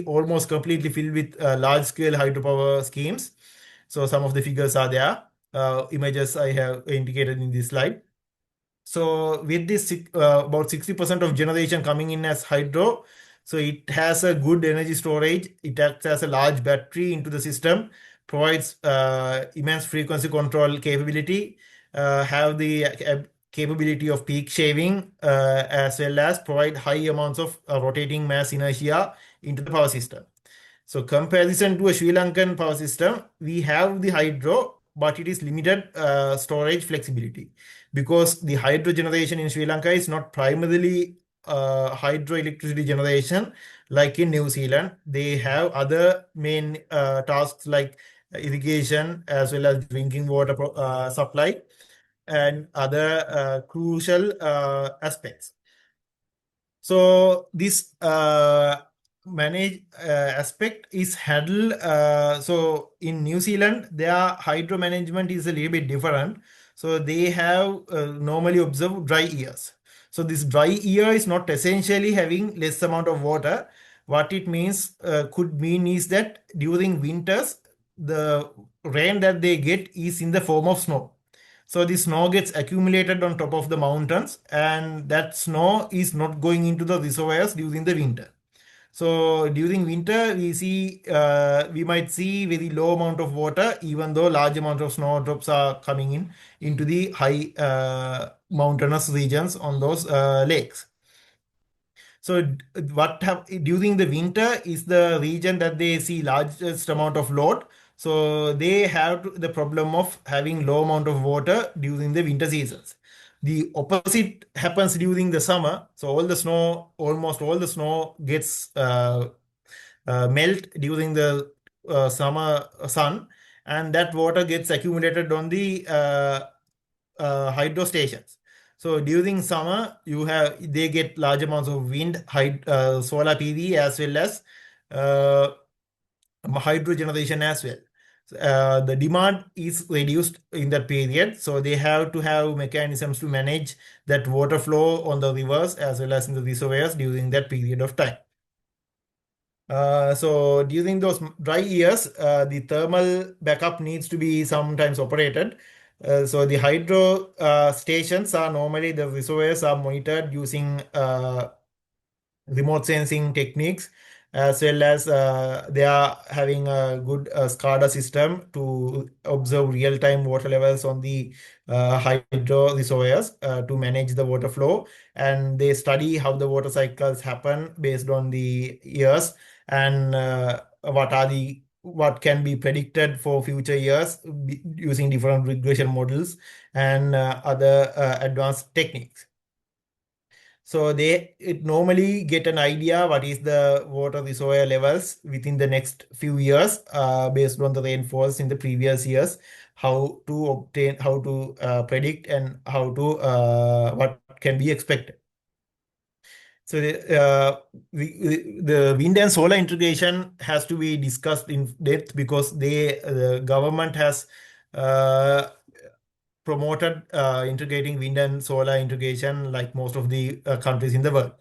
C: almost completely filled with large-scale hydropower schemes. So some of the figures are there. Images I have indicated in this slide. So with this about 60% of generation coming in as hydro, so it has a good energy storage. It acts as a large battery into the system, provides immense frequency control capability, have the capability of peak shaving, as well as provide high amounts of rotating mass inertia into the power system. So comparison to a Sri Lankan power system, we have the hydro, but it is limited storage flexibility, because the hydro generation in Sri Lanka is not primarily hydroelectricity generation like in New Zealand. They have other main tasks like irrigation as well as drinking water supply and other crucial aspects. So this manage aspect is handled. So in New Zealand, their hydro management is a little bit different. So they have normally observed dry years. So this dry year is not essentially having less amount of water. What it means could mean is that during winters, the rain that they get is in the form of snow. So the snow gets accumulated on top of the mountains, and that snow is not going into the reservoirs during the winter. So during winter, we might see very low amount of water, even though large amount of snow drops are coming into the high mountainous regions on those lakes. So during the winter is the region that they see largest amount of load. So they have the problem of having low amount of water during the winter seasons. The opposite happens during the summer. So almost all the snow gets melt during the summer sun, and that water gets accumulated on the hydro stations. So during summer, they get large amounts of wind, solar PV, as well as hydro generation as well. The demand is reduced in that period, so they have to have mechanisms to manage that water flow on the rivers as well as in the reservoirs during that period of time. So during those dry years, the thermal backup needs to be sometimes operated. So the hydro stations are normally, the reservoirs are monitored using remote sensing techniques, as well as they are having a good SCADA system to observe real-time water levels on the hydro reservoirs to manage the water flow. And they study how the water cycles happen based on the years, and what can be predicted for future years using different regression models and other advanced techniques. So it normally get an idea what is the water reservoir levels within the next few years based on the rainfalls in the previous years, how to predict, and how to what can be expected. So the wind and solar integration has to be discussed in depth, because the government has promoted integrating wind and solar integration like most of the countries in the world.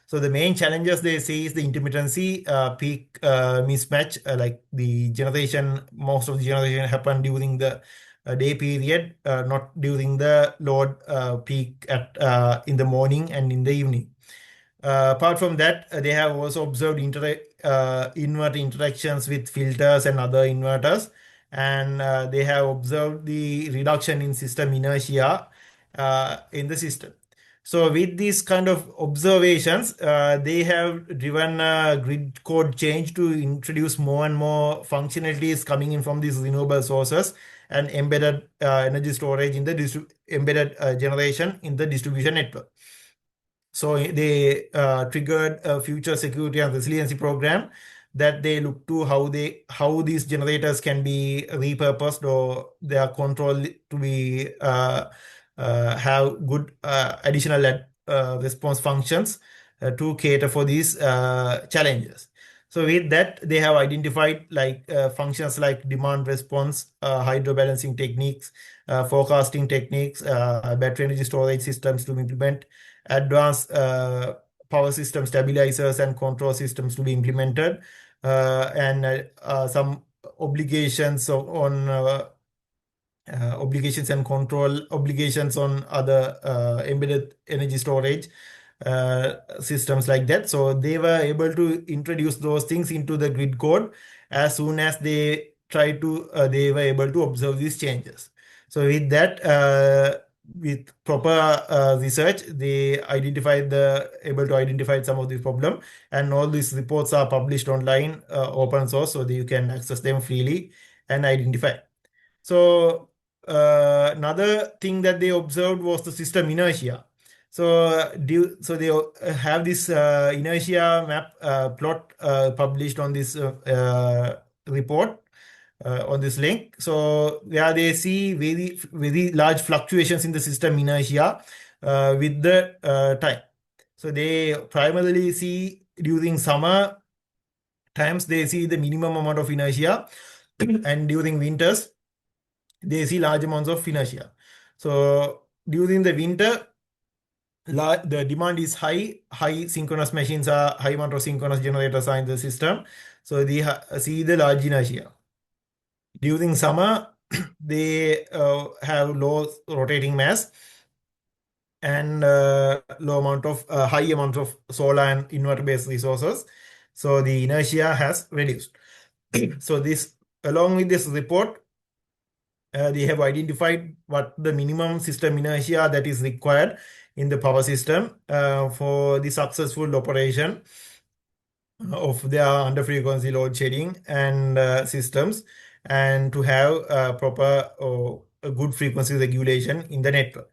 C: So the main challenges they see is the intermittency, peak mismatch, like most of the generation happen during the day period, not during the load peak in the morning and in the evening. Apart from that, they have also observed inverter interactions with filters and other inverters, and they have observed the reduction in system inertia in the system. So with these kind of observations, they have driven a grid code change to introduce more and more functionalities coming in from these renewable sources and embedded energy storage in the embedded generation in the distribution network. So they triggered a future security and resiliency program that they look to how these generators can be repurposed, or they are controlled to be have good additional response functions to cater for these challenges. So with that, they have identified functions like demand response, hydro balancing techniques, forecasting techniques, battery energy storage systems to implement, advanced power system stabilizers and control systems to be implemented, and some obligations on obligations and control obligations on other embedded energy storage systems like that. So they were able to introduce those things into the grid code as soon as they they were able to observe these changes. So with that, with proper research, they able to identify some of the problem, and all these reports are published online, open source, so that you can access them freely and identify. So another thing that they observed was the system inertia. So they have this inertia map plot published on this report on this link. So where they see very, very large fluctuations in the system inertia with the time. So they primarily see during summer times, they see the minimum amount of inertia, and during winters, they see large amounts of inertia. So during the winter, the demand is high synchronous machines are high amount of synchronous generators are in the system. So they see the large inertia. During summer, they have low rotating mass and high amount of solar and inverter based resources. So the inertia has reduced. So this, along with this report, they have identified what the minimum system inertia that is required in the power system for the successful operation of their under frequency load shedding and systems, and to have proper or a good frequency regulation in the network.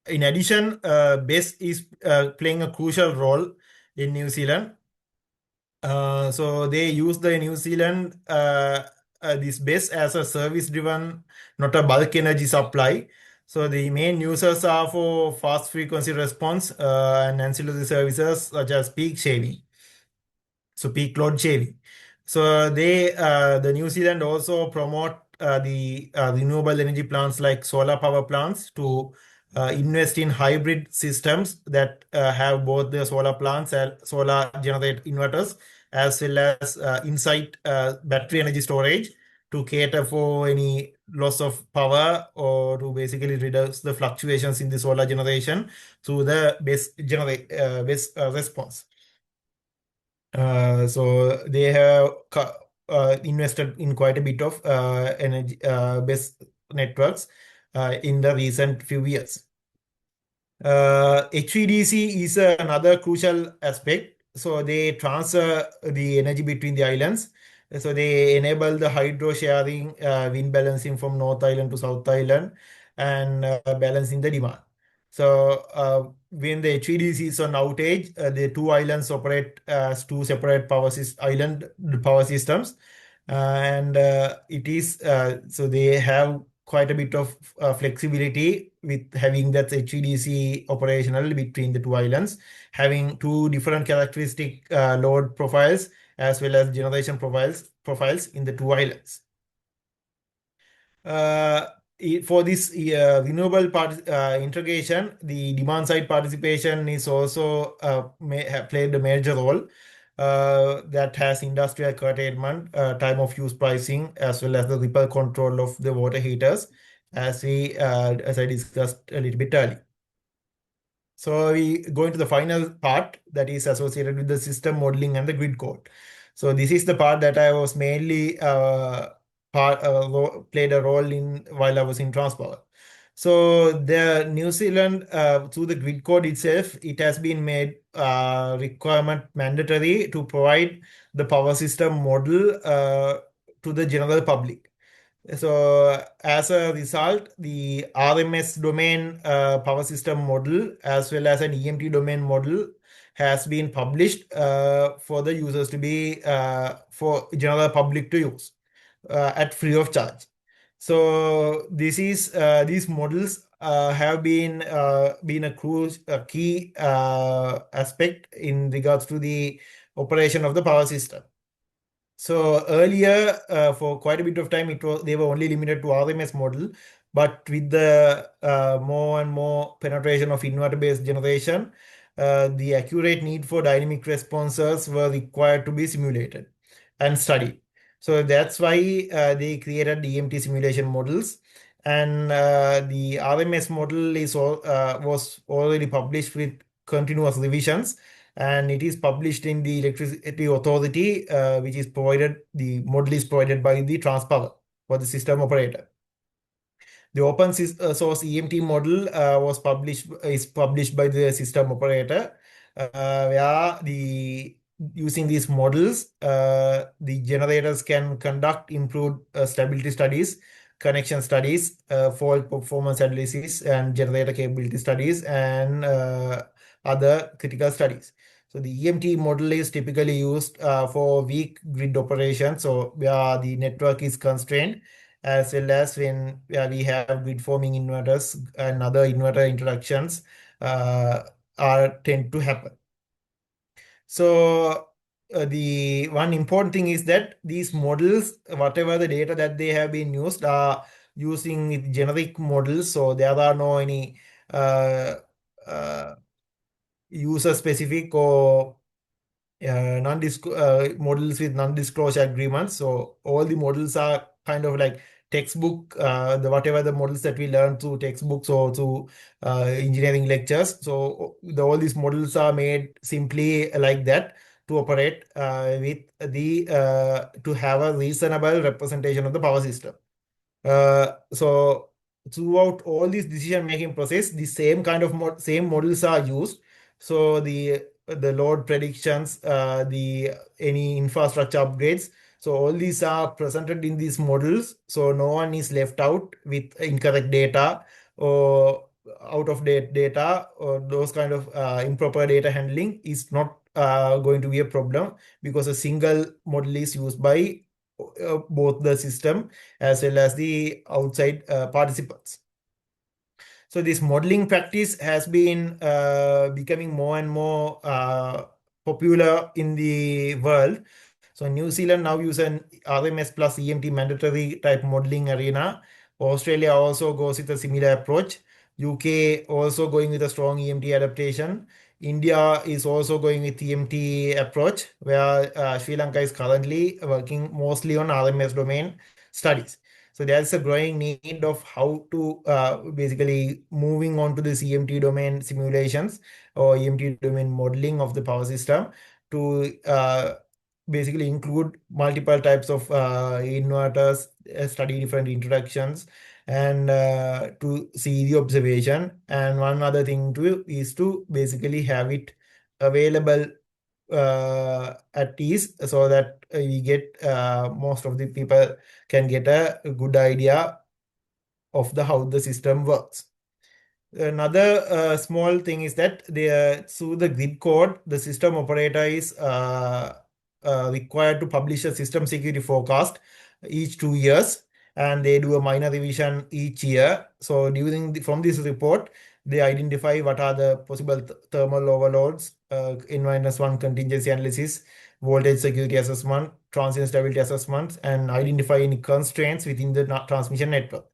C: In addition, BESS is playing a crucial role in New Zealand. So they use the New Zealand this BESS as a service-driven, not a bulk energy supply. So the main users are for fast frequency response and ancillary services such as peak shaving. So peak load shaving. So the New Zealand also promote the renewable energy plants like solar power plants to invest in hybrid systems that have both the solar plants and solar generate inverters, as well as inside battery energy storage to cater for any loss of power or to basically reduce the fluctuations in the solar generation through the BESS response. So they have invested in quite a bit of energy BESS networks in the recent few years. HVDC is another crucial aspect. So they transfer the energy between the islands. So they enable the hydro sharing, wind balancing from North Island to South Island, and balancing the demand. So when the HVDC is on outage, the two islands operate as two separate island power systems, and it is so they have quite a bit of flexibility with having that HVDC operational between the two islands, having two different characteristic load profiles as well as generation profiles in the two islands. For this renewable integration, the demand side participation is also may have played a major role. That has industrial curtailment, time of use pricing, as well as the ripple control of the water heaters, as I discussed a little bit earlier. So we go into the final part that is associated with the system modeling and the grid code. So this is the part that I was mainly played a role in while I was in Transpower. So the New Zealand, through the grid code itself, it has been made requirement mandatory to provide the power system model to the general public. So as a result, the RMS domain power system model as well as an EMT domain model has been published for the users to be for general public to use at free of charge. So this is these models have been a key aspect in regards to the operation of the power system. So earlier, for quite a bit of time, they were only limited to RMS model, but with the more and more penetration of inverter-based generation, the accurate need for dynamic responses were required to be simulated and studied. So that's why they created EMT simulation models, and the RMS model was already published with continuous revisions, and it is published in the Electricity Authority, which is provided. The model is provided by the Transpower for the system operator. The open source EMT model is published by the system operator, where using these models, the generators can conduct improved stability studies, connection studies, fault performance analysis, and generator capability studies, and other critical studies. So the EMT model is typically used for weak grid operation, so where the network is constrained, as well as when we have grid forming inverters and other inverter introductions tend to happen. So the one important thing is that these models, whatever the data that they have been used, are using generic models, so there are no any user specific or models with non-disclosure agreements. So all the models are kind of like textbook, whatever the models that we learn through textbooks or through engineering lectures. So all these models are made simply like that to operate with to have a reasonable representation of the power system. So throughout all this decision-making process, the same kind of same models are used. So the load predictions, any infrastructure upgrades. So all these are presented in these models. So no one is left out with incorrect data or out of date data, or those kind of improper data handling is not going to be a problem, because a single model is used by both the system as well as the outside participants. So this modeling practice has been becoming more and more popular in the world. So New Zealand now uses an RMS plus EMT mandatory type modeling arena. Australia also goes with a similar approach. UK also going with a strong EMT adaptation. India is also going with EMT approach, where Sri Lanka is currently working mostly on RMS domain studies. So there's a growing need of how to basically moving on to this EMT domain simulations or EMT domain modeling of the power system to basically include multiple types of inverters, study different introductions, and to see the observation. And one other thing too is to basically have it available at ease, so that we get most of the people can get a good idea of how the system works. Another small thing is that through the grid code, the system operator is required to publish a system security forecast each 2 years, and they do a minor revision each year. So from this report, they identify what are the possible thermal overloads, N-1 contingency analysis, voltage security assessment, transient stability assessments, and identify any constraints within the transmission network.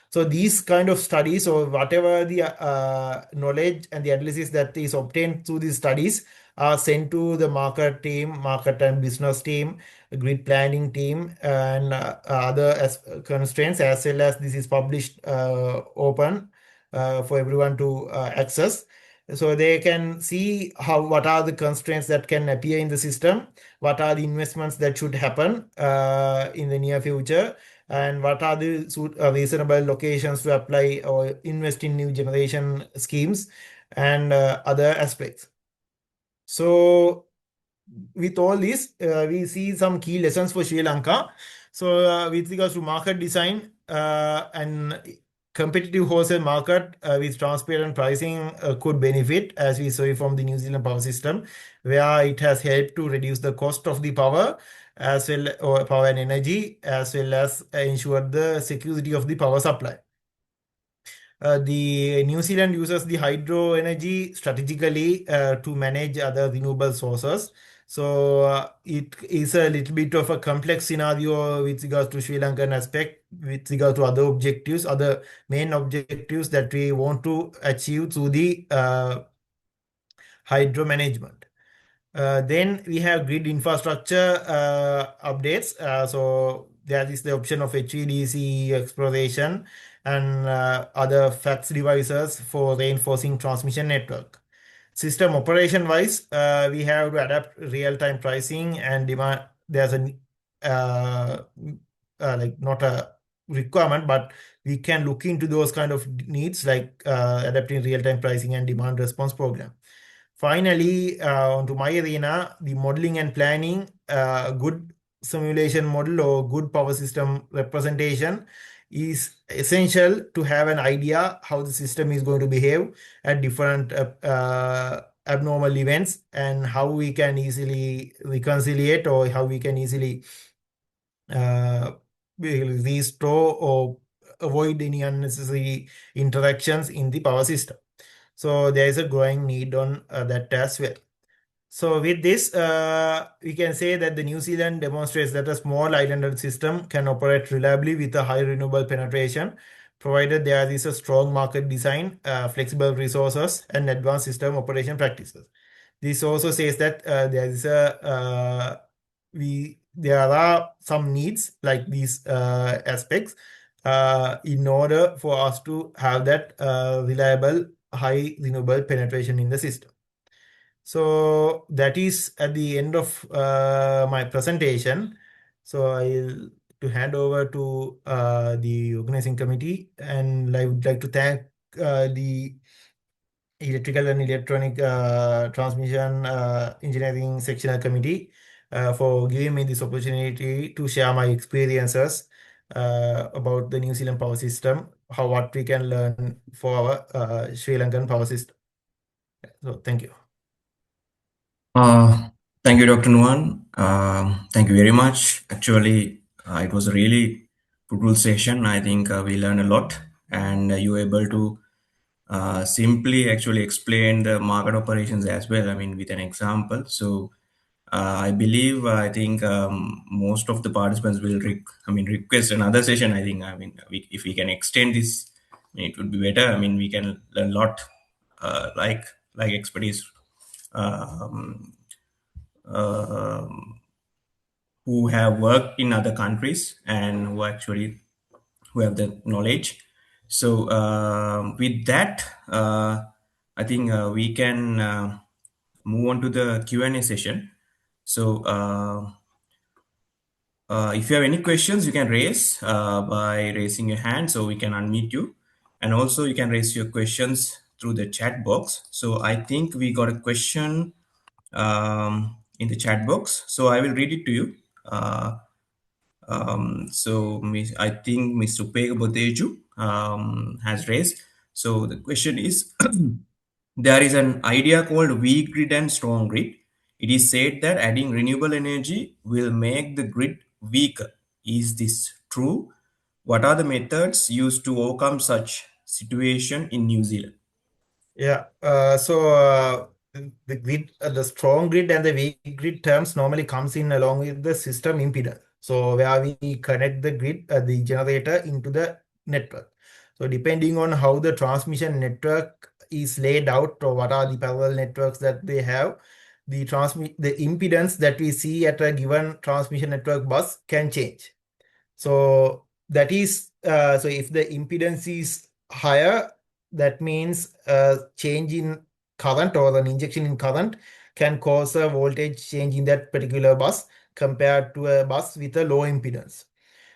C: So these kind of studies, or whatever the knowledge and the analysis that is obtained through these studies, are sent to the market team, market and business team, grid planning team, and other constraints, as well as this is published open for everyone to access. So they can see what are the constraints that can appear in the system, what are the investments that should happen in the near future, and what are the reasonable locations to apply or invest in new generation schemes, and other aspects. So with all this, we see some key lessons for Sri Lanka. So with regards to market design and competitive wholesale market with transparent pricing could benefit, as we saw from the New Zealand power system, where it has helped to reduce the cost of the power, as well, or power and energy, as well as ensure the security of the power supply. The New Zealand uses the hydro energy strategically to manage other renewable sources. So it is a little bit of a complex scenario with regards to Sri Lankan aspect, with regard to other objectives, other main objectives that we want to achieve through the hydro management. Then we have grid infrastructure updates. So there is the option of HVDC exploration and other FACS devices for reinforcing transmission network. System operation wise, we have to adapt real-time pricing and demand. There's a like not a requirement, but we can look into those kind of needs, like adapting real-time pricing and demand response program. Finally, onto my arena, the modeling and planning, good simulation model or good power system representation is essential to have an idea how the system is going to behave at different abnormal events, and how we can easily reconciliate, or how we can easily restore or avoid any unnecessary interactions in the power system. So there is a growing need on that as well. So with this, we can say that the New Zealand demonstrates that a small islanded system can operate reliably with a high renewable penetration, provided there is a strong market design, flexible resources, and advanced system operation practices. This also says that there are some needs like these aspects in order for us to have that reliable high renewable penetration in the system. So that is at the end of my presentation. So I'll to hand over to the organizing committee, and I would like to thank the electrical and electronic transmission engineering sectional committee for giving me this opportunity to share my experiences about the New Zealand power system, what we can learn for our Sri Lankan power system. So thank you.
A: Thank you, Dr. Nuwan. Thank you very much. Actually, it was a really fruitful session. I think we learned a lot, and you were able to simply actually explain the market operations as well. I mean, with an example. So I believe, I think most of the participants will request another session. I think, if we can extend this, it would be better. I mean, we can learn a lot, like expertise um, who have worked in other countries and who have the knowledge. So with that, I think we can move on to the Q&A session. So if you have any questions, you can raise by raising your hand, so we can unmute you. And also you can raise your questions through the chat box. So I think we got a question in the chat box. So I will read it to you. I think Mr. Upega Boteju has raised. So the question is, there is an idea called weak grid and strong grid. It is said that adding renewable energy will make the grid weaker. Is this true? What are the methods used to overcome such situation in New Zealand?
C: Yeah. The grid, the strong grid and the weak grid terms normally comes in along with the system impedance. So where we connect the grid, the generator into the network. So depending on how the transmission network is laid out or what are the parallel networks that they have, the impedance that we see at a given transmission network bus can change. So that is, so if the impedance is higher, that means a change in current or an injection in current can cause a voltage change in that particular bus compared to a bus with a low impedance.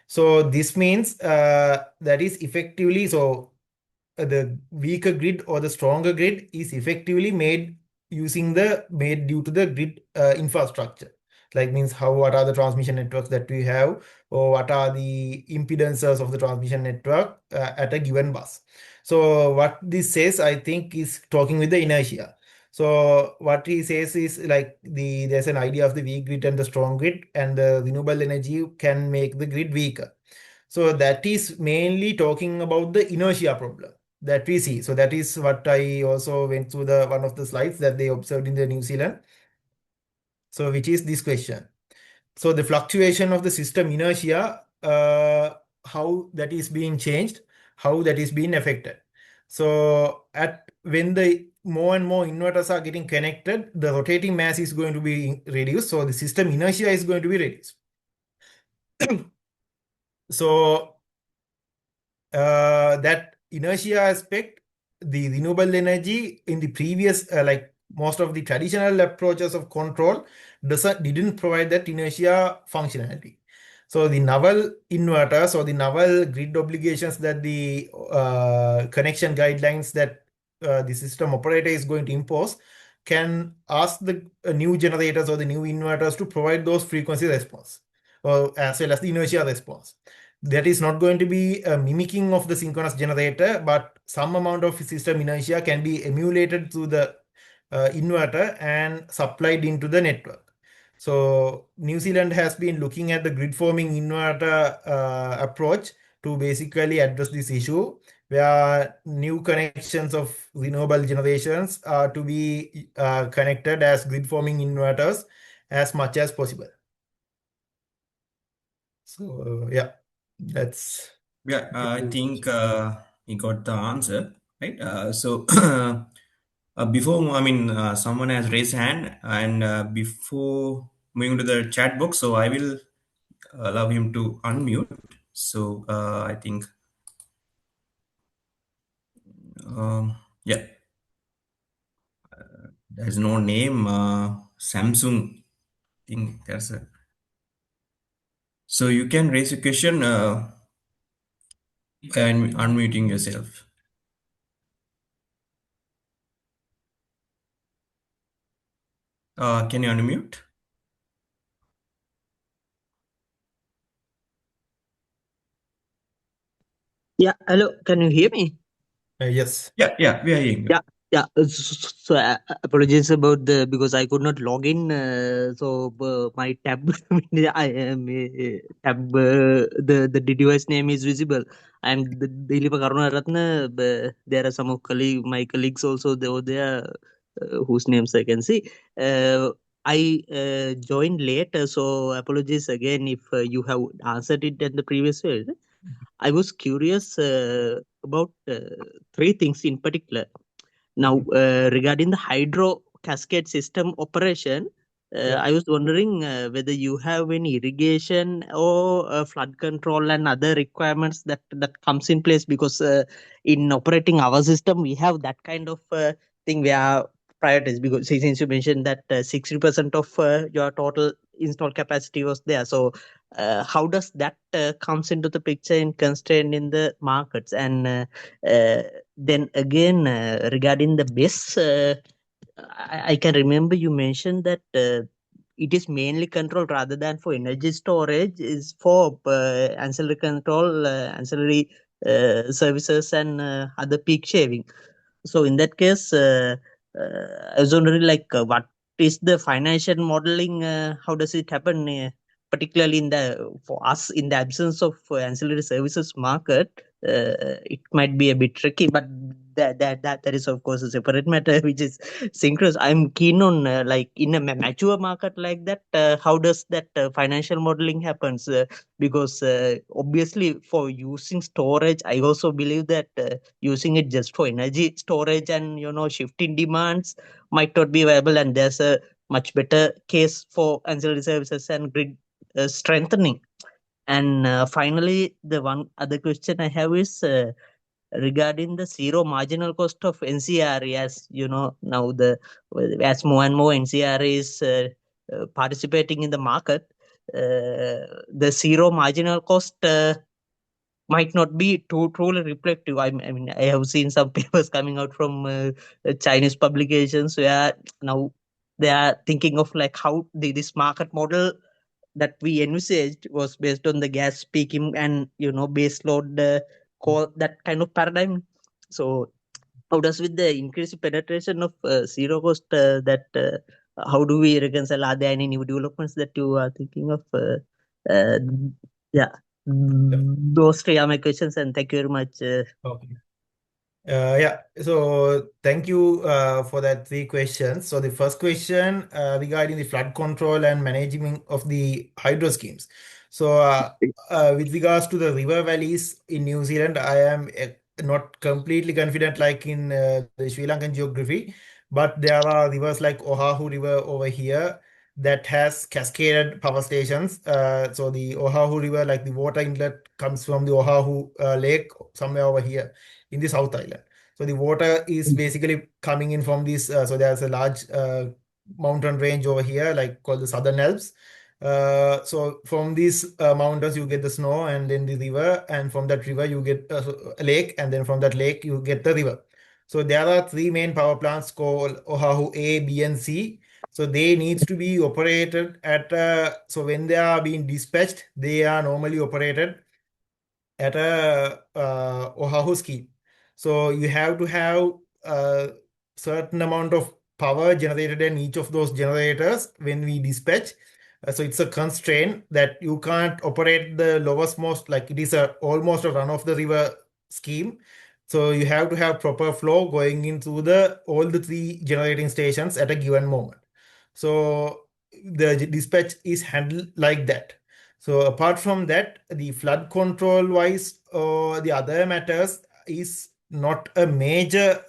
C: So this means that is effectively, the weaker grid or the stronger grid is effectively made due to the grid infrastructure. Like means what are the transmission networks that we have, or what are the impedances of the transmission network at a given bus. So what this says, I think, is talking with the inertia. So what he says is like there's an idea of the weak grid and the strong grid, and the renewable energy can make the grid weaker. So that is mainly talking about the inertia problem that we see. So that is what I also went through one of the slides that they observed in the New Zealand. So which is this question. So the fluctuation of the system inertia, how that is being changed, how that is being affected. So when the more and more inverters are getting connected, the rotating mass is going to be reduced. So the system inertia is going to be reduced. So that inertia aspect, the renewable energy in the previous, like most of the traditional approaches of control, didn't provide that inertia functionality. So the novel inverters or the novel grid obligations that the connection guidelines that the system operator is going to impose can ask the new generators or the new inverters to provide those frequency response, or as well as the inertia response. That is not going to be a mimicking of the synchronous generator, but some amount of system inertia can be emulated through the inverter and supplied into the network. So New Zealand has been looking at the grid forming inverter approach to basically address this issue, where new connections of renewable generations are to be connected as grid forming inverters as much as possible. So yeah.
A: I think he got the answer, right? Before, someone has raised hand, and before moving to the chat box, so I will allow him to unmute. So I think, yeah, there's no name. Samsung, I think there's a. So you can raise a question and unmuting yourself. Can you unmute?
D: Yeah, hello. Can you hear me?
C: Yes.
A: Yeah, we are hearing you.
D: Yeah. So apologies about because I could not log in. My tab, I am tab. The device name is visible. And the Nuwan Herath. There are some of my colleagues also. They were there, whose names I can see. I joined late, so apologies again if you have answered it in the previous way. I was curious about three things in particular. Now, regarding the hydro cascade system operation,
C: Yeah.
D: I was wondering whether you have any irrigation or flood control and other requirements that comes in place, because in operating our system we have that kind of thing where priorities, because since you mentioned that 60% of your total install capacity was there, so how does that comes into the picture in constraint in the markets? And then again, regarding the BESS, I can remember you mentioned that it is mainly controlled rather than for energy storage, is for ancillary control, ancillary services and other peak shaving. So in that case, I was wondering what is the financial modeling? How does it happen? Particularly for us in the absence of ancillary services market, it might be a bit tricky, but that is of course a separate matter, which is synchronous. I'm keen on in a mature market like that, how does that financial modeling happens? Because obviously for using storage, I also believe that using it just for energy storage and shifting demands might not be viable, and there's a much better case for ancillary services and grid strengthening. And finally, the one other question I have is regarding the zero marginal cost of NCR. As you know, now as more and more NCR is participating in the market, the zero marginal cost might not be truly reflective. I mean, I have seen some papers coming out from Chinese publications where now they are thinking of how this market model that we envisaged was based on the gas peaking and base load coal, that kind of paradigm. So how does with the increased penetration of zero cost how do we reconcile? Are there any new developments that you are thinking of? Uh, yeah, those three are my questions, and thank you very much.
C: Okay. Yeah, so thank you for that 3 questions. So the first question regarding the flood control and management of the hydro schemes. So with regards to the river valleys in New Zealand, I am not completely confident like in the Sri Lankan geography, but there are rivers like Oahu River over here that has cascaded power stations. So the Oahu River, like the water inlet comes from the Oahu Lake somewhere over here in the South Island. So the water is basically coming in from this. So there's a large mountain range over here, like called the Southern Alps. So from these mountains, you get the snow and then the river, and from that river, you get a lake, and then from that lake, you get the river. So there are 3 main power plants called Oahu A, B, and C. So they needs to be operated at, so when they are being dispatched, they are normally operated at a Oahu scheme. So you have to have a certain amount of power generated in each of those generators when we dispatch. So it's a constraint that you can't operate the lowest most, like it is almost a run of the river scheme. So you have to have proper flow going into all the 3 generating stations at a given moment. So the dispatch is handled like that. So apart from that, the flood control wise, the other matters is not a major,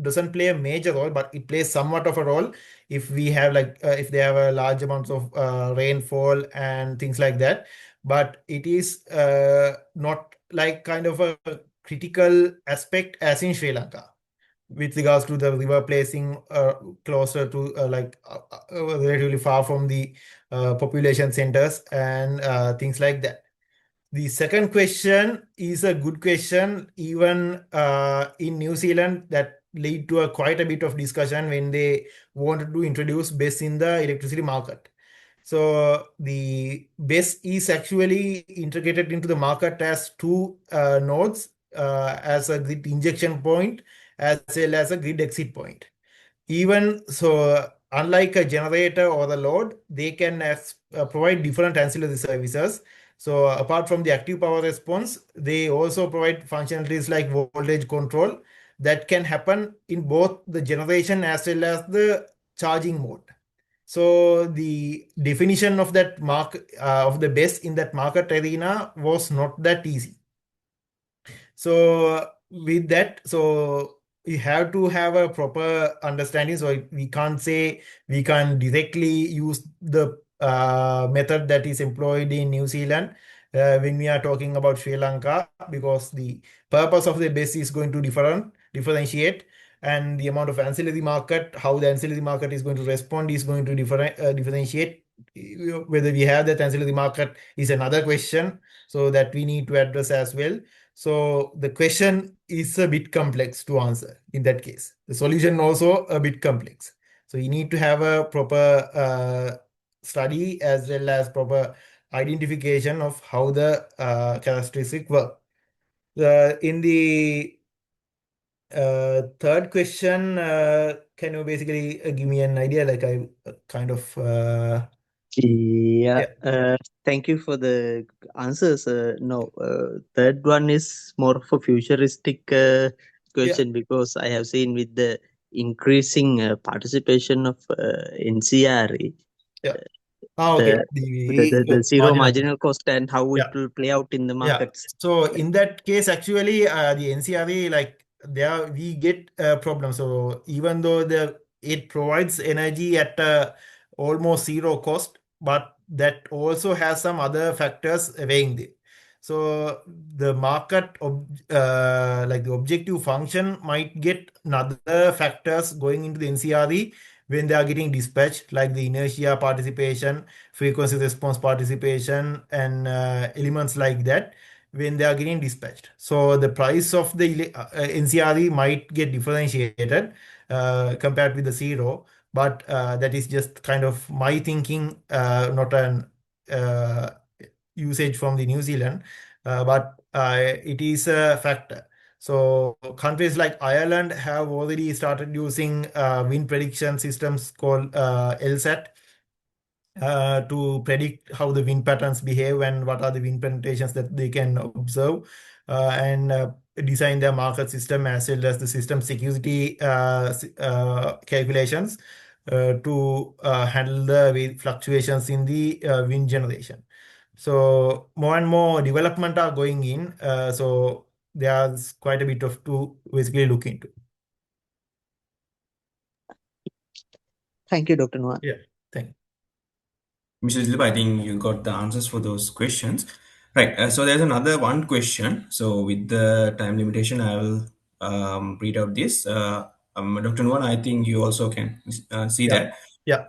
C: doesn't play a major role, but it plays somewhat of a role if we have if they have a large amounts of rainfall and things like that. But it is not like kind of a critical aspect as in Sri Lanka with regards to the river placing closer to relatively far from the population centers and things like that. The second question is a good question. Even in New Zealand, that lead to quite a bit of discussion when they wanted to introduce BESS in the electricity market. So the BESS is actually integrated into the market as 2 nodes as a grid injection point as well as a grid exit point. Even so, unlike a generator or the load, they can provide different ancillary services. So apart from the active power response, they also provide functionalities like voltage control that can happen in both the generation as well as the charging mode. So the definition of that market of the BESS in that market arena was not that easy. So with that, so you have to have a proper understanding. So we can't say we can directly use the method that is employed in New Zealand when we are talking about Sri Lanka, because the purpose of the BESS is going to differentiate, and the amount of ancillary market, how the ancillary market is going to respond is going to differentiate. Whether we have that ancillary market is another question, so that we need to address as well. So the question is a bit complex to answer in that case. The solution also a bit complex. So you need to have a proper study as well as proper identification of how the characteristic work. In the third question, can you basically give me an idea? Like I kind of
D: Yeah,
C: yeah.
D: thank you for the answers. No, third one is more of a futuristic question, because I have seen with the increasing participation of NCRE,
C: Yeah. Okay.
D: the zero marginal cost and how it
C: Yeah.
D: will play out in the markets.
C: So in that case, actually, the NCRE, like there we get a problem. So even though it provides energy at almost zero cost, but that also has some other factors weighing there. So the market, like the objective function, might get another factors going into the NCRE when they are getting dispatched, like the inertia participation, frequency response participation, and elements like that when they are getting dispatched. So the price of the NCRE might get differentiated compared with the zero, but that is just kind of my thinking, not an usage from the New Zealand, but it is a factor. So countries like Ireland have already started using wind prediction systems called LSAT to predict how the wind patterns behave and what are the wind penetrations that they can observe, and design their market system as well as the system security calculations to handle the fluctuations in the wind generation. So more and more development are going in. So there's quite a bit of to basically look into.
D: Thank you, Dr. Nuwan.
C: Yeah, thank you.
A: Mr. Dilip, I think you got the answers for those questions. Right. So there's another one question. So with the time limitation, I will read out this. Dr. Nuwan, I think you also can see that.
C: Yeah.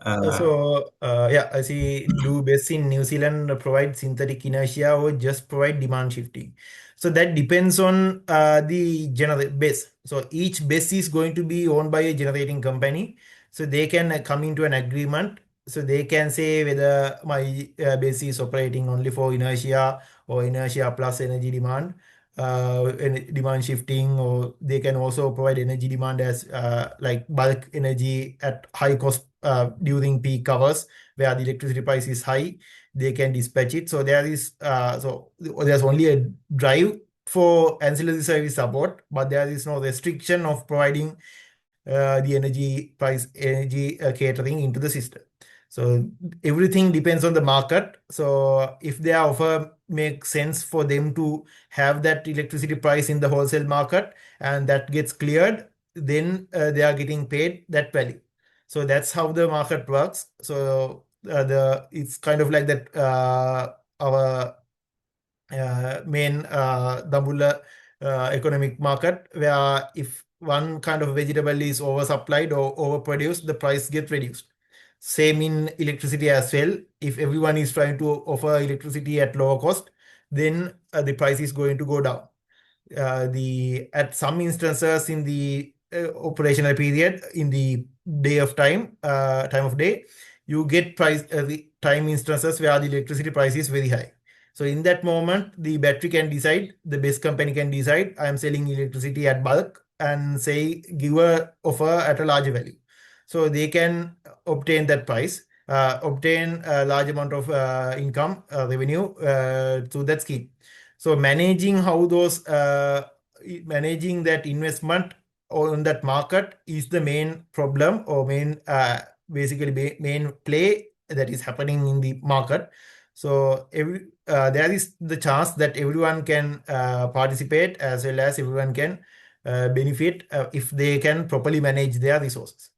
C: I see. Do BESS in New Zealand provide synthetic inertia or just provide demand shifting? So that depends on the BESS. So each BESS is going to be owned by a generating company. So they can come into an agreement. So they can say whether my BESS is operating only for inertia or inertia plus energy demand. Demand shifting, or they can also provide energy demand as like bulk energy at high cost during peak hours where the electricity price is high. They can dispatch it. So there's only a drive for ancillary service support, but there is no restriction of providing the energy catering into the system. So everything depends on the market. So if their offer makes sense for them to have that electricity price in the wholesale market and that gets cleared, then they are getting paid that value. So that's how the market works. So it's kind of like that our main Dambulla economic market, where if one kind of vegetable is oversupplied or overproduced, the price gets reduced. Same in electricity as well. If everyone is trying to offer electricity at lower cost, then the price is going to go down. At some instances in the operational period, in the time of day, you get time instances where the electricity price is very high. So in that moment, the battery can decide, the BESS company can decide, I am selling electricity at bulk, and say give a offer at a larger value. So they can obtain that price, obtain a large amount of income, revenue through that scheme. So managing managing that investment on that market is the main problem, or main play that is happening in the market. So there is the chance that everyone can participate, as well as everyone can benefit if they can properly manage their resources.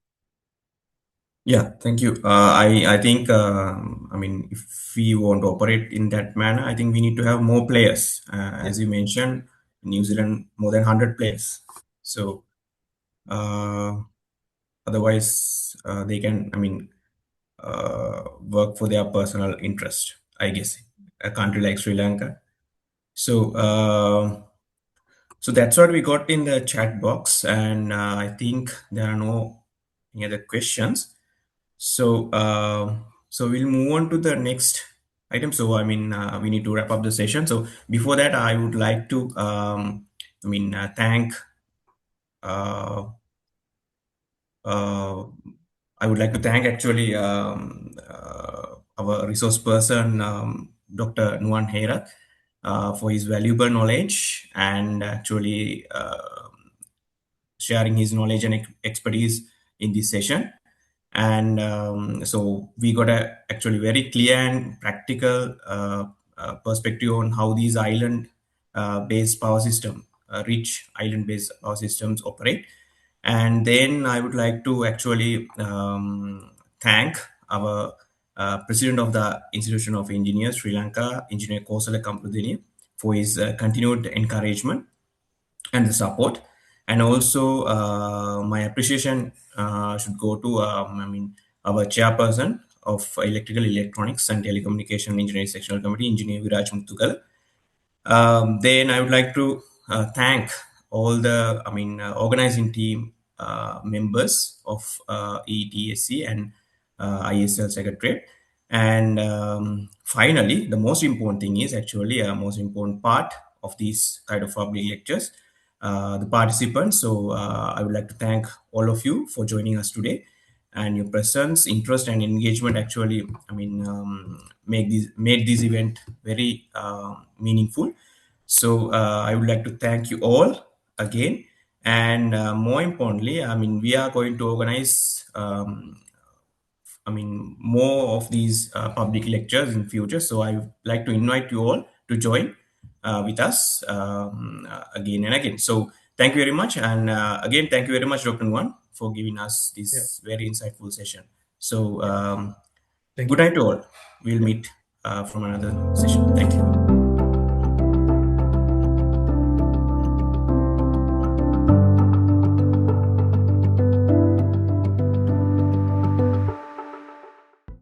A: Yeah, thank you. I think, I mean, if we want to operate in that manner, I think we need to have more players. As you mentioned, New Zealand, more than 100 players. So, otherwise, they can, I mean, work for their personal interest, I guess, a country like Sri Lanka. So, so that's what we got in the chat box, and I think there are no any other questions. So, so we'll move on to the next item. So, I mean, we need to wrap up the session. So, before that, I would like to, thank. I would like to thank actually our resource person, Dr. Nuwan Herath, for his valuable knowledge and actually sharing his knowledge and expertise in this session. And so we got a actually very clear and practical perspective on how these island-based power system, rich island-based power systems operate. And then I would like to actually thank our President of the Institution of Engineers, Sri Lanka, Engineer Kosala Kampudini, for his continued encouragement and the support. And also my appreciation should go to our chairperson of Electrical, Electronics and Telecommunication Engineering Sectional Committee, Engineer Viraj Muthugal. Then I would like to thank all the organizing team members of EETESC and IESL Secretariat. And finally, the most important thing is actually a most important part of these kind of public lectures, the participants. So I would like to thank all of you for joining us today, and your presence, interest, and engagement actually, made this event very meaningful. So I would like to thank you all again, and more importantly, we are going to organize more of these public lectures in future. So I would like to invite you all to join with us again and again. So thank you very much. And again, thank you very much, Dr. Nuwan, for giving us this very insightful session. So good night to all. We'll meet from another session. Thank you.